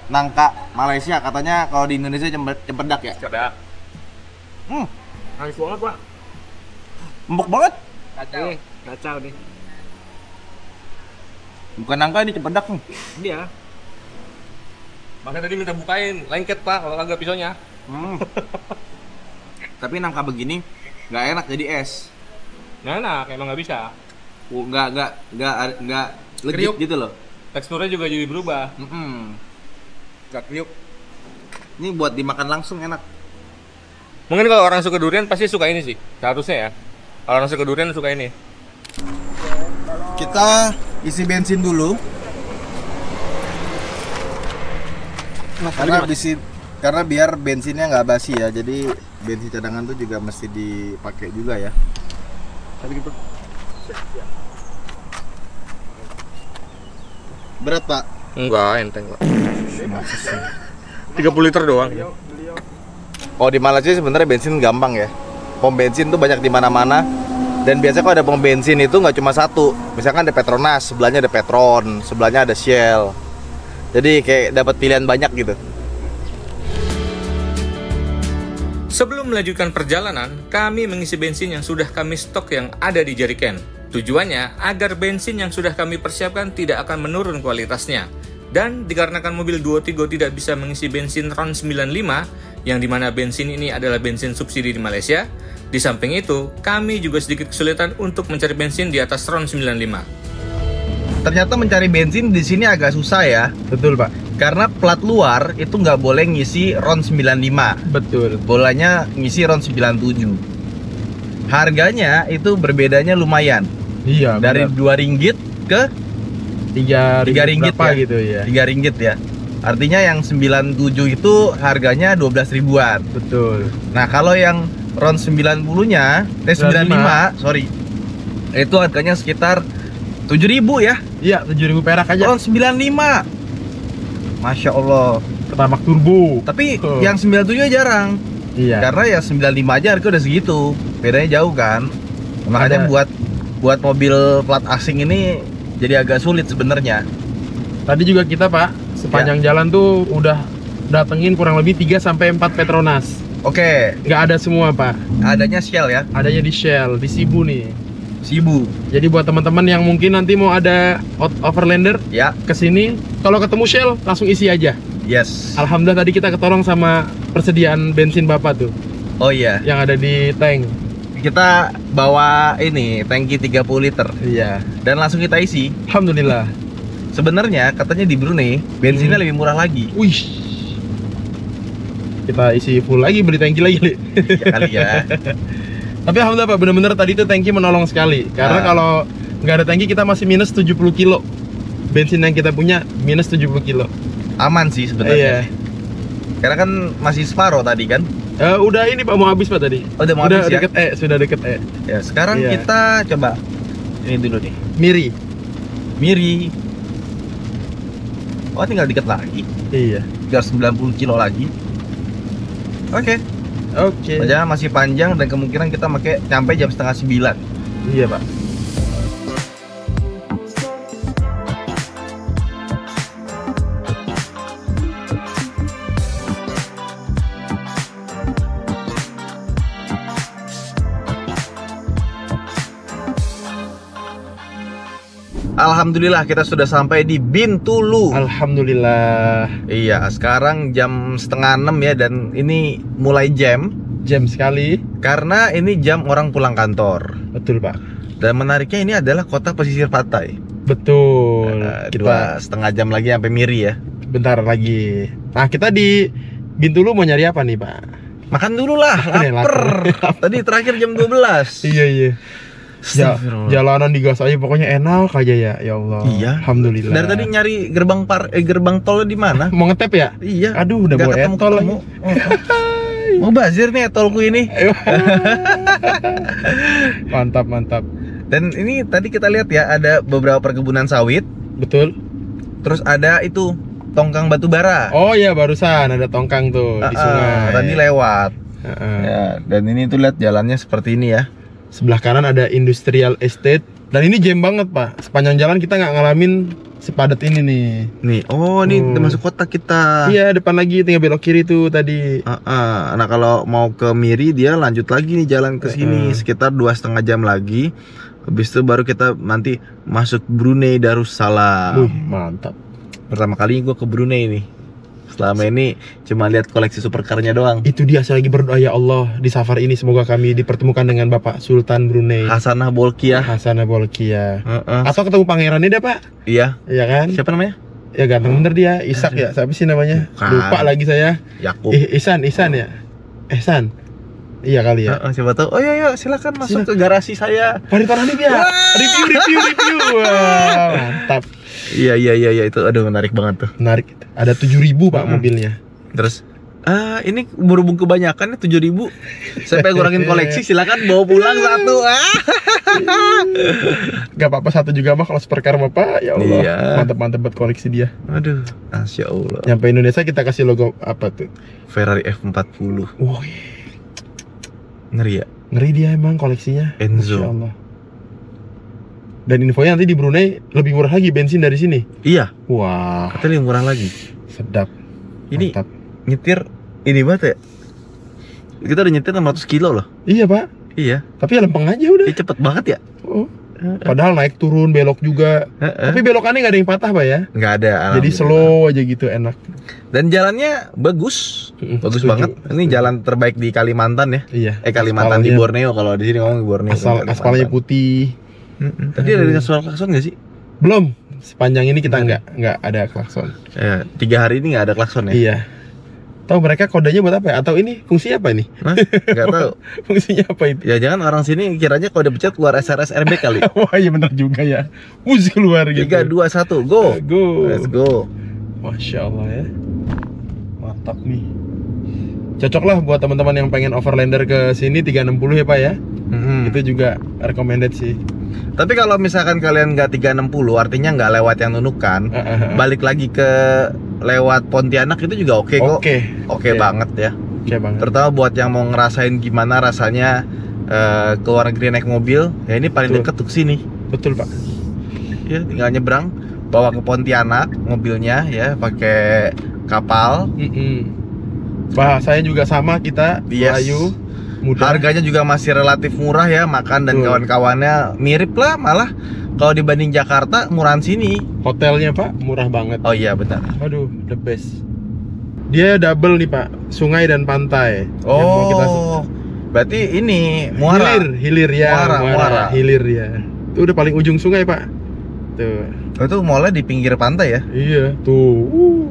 Nangka Malaysia katanya kalau di Indonesia cempedak ya? Cempedak. Nice banget, Pak. Empuk banget. Kacau nih. Bukan nangka, ini cempedak nih. Dia. Makanya tadi minta bukain, lengket Pak, kalau kagak pisaunya. Tapi nangka begini nggak enak jadi es. Nggak enak, emang nggak bisa. Nggak legit Kriuk. gitu loh. Teksturnya juga jadi berubah. Nggak kriuk. Ini buat dimakan langsung enak. Mungkin kalau orang suka durian pasti suka ini sih, seharusnya ya. Kalau orang suka durian suka ini. Kita isi bensin dulu. Karena biar bensinnya nggak basi ya, jadi bensin cadangan tuh juga mesti dipakai juga ya. Tapi gitu. Berat, Pak? Enggak, enteng Pak. 30 liter doang. Oh, di Malaysia sebenarnya bensin gampang ya. Pom bensin tuh banyak di mana-mana. Dan biasanya kalau ada pom bensin itu nggak cuma satu. Misalkan ada Petronas, sebelahnya ada Petron, sebelahnya ada Shell. Jadi kayak dapat pilihan banyak gitu. Sebelum melanjutkan perjalanan, kami mengisi bensin yang sudah kami stok yang ada di jeriken. Tujuannya agar bensin yang sudah kami persiapkan tidak akan menurun kualitasnya. Dan dikarenakan mobil Duotigo tidak bisa mengisi bensin RON 95, yang dimana bensin ini adalah bensin subsidi di Malaysia, di samping itu, kami juga sedikit kesulitan untuk mencari bensin di atas RON 95. Ternyata mencari bensin di sini agak susah ya. Betul, Pak. Karena plat luar itu nggak boleh ngisi RON 95. Betul. Bolanya ngisi RON 97. Harganya itu berbedanya lumayan. Iya. Dari Rp2 ke 3 ringgit berapa ya. gitu ya. 3 ringgit ya. Artinya yang 97 itu harganya 12 ribuan. Betul. Nah, kalau yang RON 90-nya, 95, sorry. Itu harganya sekitar 7.000 ya. Iya, 7.000 perak aja. RON 95. Masya Allah. Pertamax turbo. Tapi yang 97 jarang. Iya. Karena ya 95 aja harga udah segitu. Bedanya jauh kan. Makanya buat mobil plat asing ini jadi agak sulit sebenarnya. Tadi juga kita, Pak, sepanjang jalan tuh udah datengin kurang lebih 3 sampai 4 Petronas. Oke. Nggak ada semua, Pak. Adanya Shell ya. Adanya di Shell, di Sibu nih. Sibu. Jadi buat teman-teman yang mungkin nanti mau ada overlander ya kesini, kalau ketemu Shell langsung isi aja. Yes. Alhamdulillah tadi kita ketolong sama persediaan bensin Bapak tuh. Oh iya. Yang ada di tank. Kita bawa ini tangki 30 liter. Iya. Dan langsung kita isi. Alhamdulillah. Sebenarnya katanya di Brunei bensinnya lebih murah lagi. Wih. Kita isi full lagi, beli tangki lagi, Li. Ya kali ya. Tapi alhamdulillah Pak, bener-bener tadi tuh tangki menolong sekali. Karena kalau nggak ada tangki kita masih minus 70 kilo. Bensin yang kita punya minus 70 kilo. Aman sih sebenarnya. Iya. Karena kan masih separuh tadi kan. Udah ini Pak, mau habis Pak tadi. Oh, udah mau habis ya? Deket sudah deket Ya, sekarang kita coba ini dulu nih. Miri. Oh, tinggal dikit lagi. Iya. Tinggal 90 kilo lagi. Oke. Perjalanan masih panjang dan kemungkinan kita sampai jam 8:30. Iya, Pak. Alhamdulillah kita sudah sampai di Bintulu. Alhamdulillah. Iya, sekarang jam 5:30 ya, dan ini mulai jam sekali karena ini jam orang pulang kantor. Betul, Pak. Dan menariknya ini adalah kota pesisir pantai. Betul. Kita 2,5 jam lagi sampai Miri ya. Bentar lagi. Nah, kita di Bintulu mau nyari apa nih, Pak? Makan dulu lah, lapar. Tadi terakhir jam 12. Iya. Jalanan digas aja pokoknya enak aja ya Allah. Iya. Alhamdulillah. Dari tadi nyari gerbang tol di mana? Mau ngetep ya? Iya. Aduh, udah mau etol lagi. Mau bazir nih etolku ini. Mantap. Dan ini tadi kita lihat ya, ada beberapa perkebunan sawit. Betul. Terus ada itu tongkang batu bara. Oh iya, barusan ada tongkang tuh di sungai. Tadi lewat. Ya, dan ini tuh lihat jalannya seperti ini ya. Sebelah kanan ada industrial estate. Dan ini jam banget, Pak. Sepanjang jalan kita nggak ngalamin sepadat ini nih. Nih, ini masuk kota kita. Iya, depan lagi tinggal belok kiri tuh tadi. Nah, kalau mau ke Miri dia lanjut lagi nih jalan ke sini sekitar 2,5 jam lagi. Habis itu baru kita nanti masuk Brunei Darussalam. Wih, mantap. Pertama kali gue ke Brunei nih. Selama ini cuma lihat koleksi supercar-nya doang. Itu dia, saya lagi berdoa, ya Allah, di safar ini semoga kami dipertemukan dengan Bapak Sultan Brunei Hasanah Bolkiah. Atau ketemu pangerannya deh, Pak. Iya. Iya kan? Siapa namanya? Ya ganteng bener dia, Ishak ya. Siapa sih namanya? Lupa lagi saya. Yakub. Ihsan ya. Ihsan. Iya kali ya. Siapa tahu. Oh iya, silakan masuk ke garasi saya. Pak Ridwan Hanif ya. Review. Wah, mantap. Iya itu, aduh menarik banget tuh. Menarik. Ada 7.000 Pak mobilnya. Terus ini berhubung kebanyakan 7.000, saya pengen kurangin koleksi, silakan bawa pulang satu. Gak apa-apa, satu juga mah kalau supercar Bapak. Ya Allah. Iya. Mantap buat koleksi dia. Aduh, Masya Allah. Nyampe Indonesia kita kasih logo apa tuh? Ferrari F40. Wah, ngeri ya? Ngeri dia emang koleksinya. Enzo. Masya Allah. Dan infonya nanti di Brunei lebih murah lagi bensin dari sini. Iya. Wah. Katanya lebih murah lagi. Sedap. Ini mantap. Nyetir ini banget ya. Kita udah nyetir 600 kilo loh. Iya, Pak. Iya. Tapi ya lempeng aja udah. Cepet banget ya. Padahal naik turun belok juga. Tapi belokannya nggak ada yang patah, Pak ya. Nggak ada. Jadi slow aja gitu, enak. Dan jalannya bagus. Bagus banget. Ini jalan terbaik di Kalimantan ya. Iya. Kalimantan di Borneo, kalau di sini ngomong Borneo. Aspalnya putih. Tadi ada dengan suara klakson nggak sih? Belum. Sepanjang ini kita nggak ada klakson. 3 hari ini nggak ada klakson ya? Iya. Tahu mereka kodenya buat apa ya? Atau ini fungsinya apa ini? Nggak tahu. Fungsinya apa itu? Ya jangan orang sini kiranya kalau dipencet keluar SRS airbag kali. Wah iya benar juga ya. Musik keluar gitu. 3, 2, 1, go. Go. Let's go. Masya Allah ya. Mantap nih. Cocok lah buat teman-teman yang pengen overlander ke sini 360 ya Pak ya. Itu juga recommended sih. Tapi kalau misalkan kalian nggak 360, artinya nggak lewat yang Nunukan, balik lagi ke lewat Pontianak itu juga oke kok. Oke banget ya. Oke banget. Terutama buat yang mau ngerasain gimana rasanya ke luar negeri naik mobil, ya ini paling dekat tuh sini. Betul Pak. Ya tinggal nyebrang, bawa ke Pontianak mobilnya ya, pakai kapal. Bahasanya juga sama kita, Melayu. Mudah. Harganya juga masih relatif murah ya, makan dan kawan-kawannya mirip lah, malah kalau dibanding Jakarta murahan sini. Hotelnya Pak murah banget. Oh iya benar. Aduh, the best. Dia double nih Pak, sungai dan pantai. Oh, berarti ini Muara. Hilir ya. Muara. Hilir ya. Itu udah paling ujung sungai Pak. Tuh. Itu mallnya di pinggir pantai ya? Iya, tuh.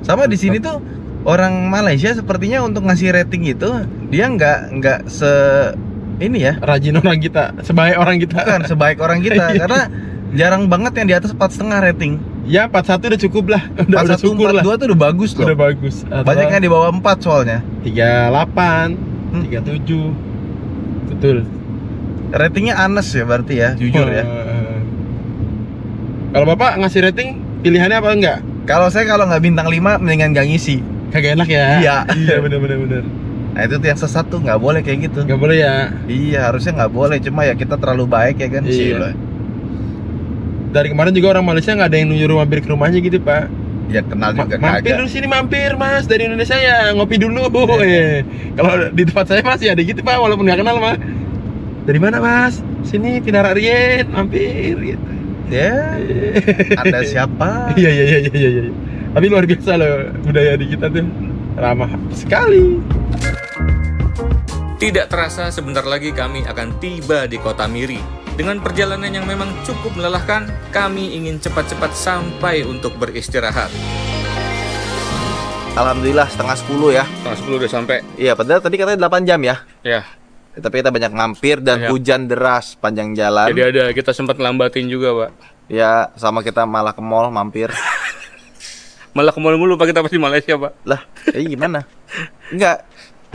Sama di sini tuh orang Malaysia sepertinya untuk ngasih rating itu dia nggak ini ya, rajin orang kita, sebaik orang kita. Bukan sebaik orang kita, karena jarang banget yang di atas 4,5 rating. Ya 41 udah cukup lah. Udah 41, 42 tuh udah bagus loh. Udah bagus. Banyak yang di bawah 4 soalnya. 38, 37. Betul. Ratingnya anes ya berarti ya, jujur ya. Kalau Bapak ngasih rating, pilihannya apa enggak? Kalau saya kalau nggak bintang 5 mendingan nggak ngisi. Kagak enak ya? Iya. Iya bener. Nah itu tuh yang sesat tuh, nggak boleh kayak gitu. Nggak boleh ya? Iya harusnya nggak boleh, cuma ya kita terlalu baik ya kan. Iya. Dari kemarin juga orang Malaysia nggak ada yang nyuruh mampir ke rumahnya gitu Pak. Ya kenal juga mampir dulu sini, mampir Mas dari Indonesia ya, ngopi dulu. Kalau di tempat saya masih ada gitu Pak, walaupun nggak kenal mah. Dari mana Mas? Sini Pinara Rien, mampir gitu. Ya. Anda siapa? Iya. Tapi luar biasa loh budaya di kita tuh, ramah sekali. Tidak terasa sebentar lagi kami akan tiba di kota Miri. Dengan perjalanan yang memang cukup melelahkan, kami ingin cepat-cepat sampai untuk beristirahat. Alhamdulillah setengah 10 ya. Setengah 10 udah sampai. Iya, padahal tadi katanya 8 jam ya. Ya. Tapi kita banyak mampir dan hujan deras panjang jalan. Jadi kita sempat ngelambatin juga Pak. Ya, sama kita malah ke mall mampir. Malah ke mall mulu Pak, kita pasti Malaysia Pak. Lah, gimana? Enggak.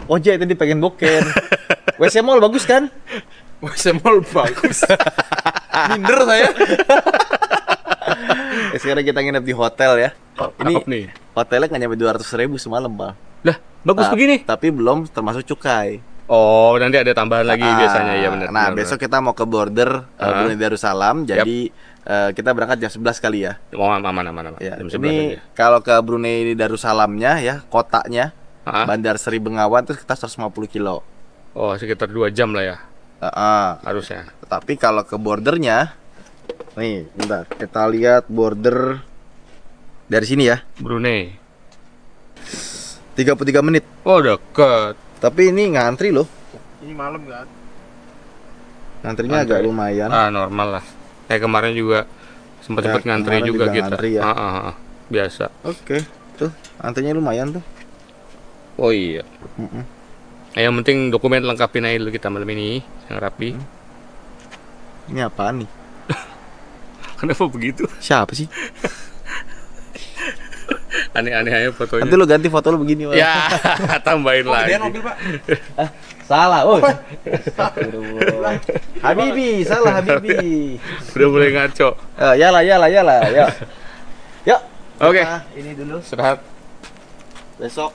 Ojek tadi pengen boker. WC Mall bagus kan? WC Mall bagus. Minder saya. Sekarang kita nginep di hotel ya. Ini nih. Hotelnya nggak nyampe 200.000 semalam, Pak. Lah, bagus begini. Tapi belum termasuk cukai. Oh, nanti ada tambahan lagi biasanya ya benar. Nah, besok kita mau ke border Brunei Darussalam, jadi kita berangkat jam 11 kali ya. Oh, aman. Ya, ini kalau ke Brunei Darussalamnya ya, kotanya Bandar Seri Bengawan itu sekitar 150 kilo. Oh, sekitar 2 jam lah ya. Harusnya. Tapi kalau ke bordernya, nih, bentar, kita lihat border dari sini ya. Brunei. 33 menit. Oh, dekat. Tapi ini ngantri loh. Ini malam kan? Ngantrinya agak lumayan. Normal lah. Kayak kemarin juga sempat ngantri juga kita. Ngantri ya. Biasa. Oke, tuh antrinya lumayan tuh. Oh iya. Yang penting dokumen lengkapin aja dulu kita malam ini, yang rapi. Ini apaan nih? Kenapa begitu? Siapa sih? Aneh-aneh aja fotonya. Nanti lu ganti foto lu begini, Pak. Ya, tambahin lagi. Dia mobil, Pak. Salah, Habibi, salah Habibi. Udah mulai ngaco. Yalah, yuk. Yuk. Oke. Ini dulu. Istirahat. Besok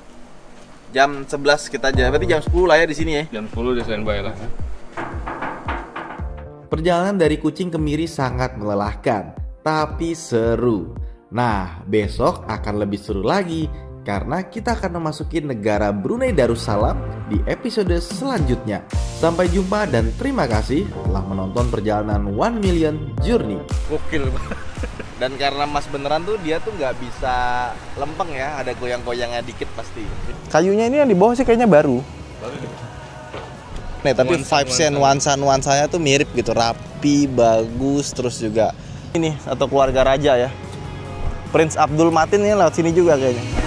jam 11 kita jalan. Berarti jam 10 lah ya di sini ya. Jam 10 udah standby lah. Perjalanan dari Kuching ke Miri sangat melelahkan, tapi seru. Nah, besok akan lebih seru lagi karena kita akan memasuki negara Brunei Darussalam di episode selanjutnya. Sampai jumpa dan terima kasih telah menonton perjalanan 1 Million Journey. Gokil. Dan karena Mas beneran tuh dia tuh nggak bisa lempeng ya, ada goyang-goyangnya dikit pasti. Kayunya ini yang di bawah sih kayaknya baru. Nih, tapi vibes-nya nuansanya tuh mirip gitu, rapi, bagus, terus juga Ini atau keluarga raja ya. Prince Abdul Matin ini lewat sini juga kayaknya.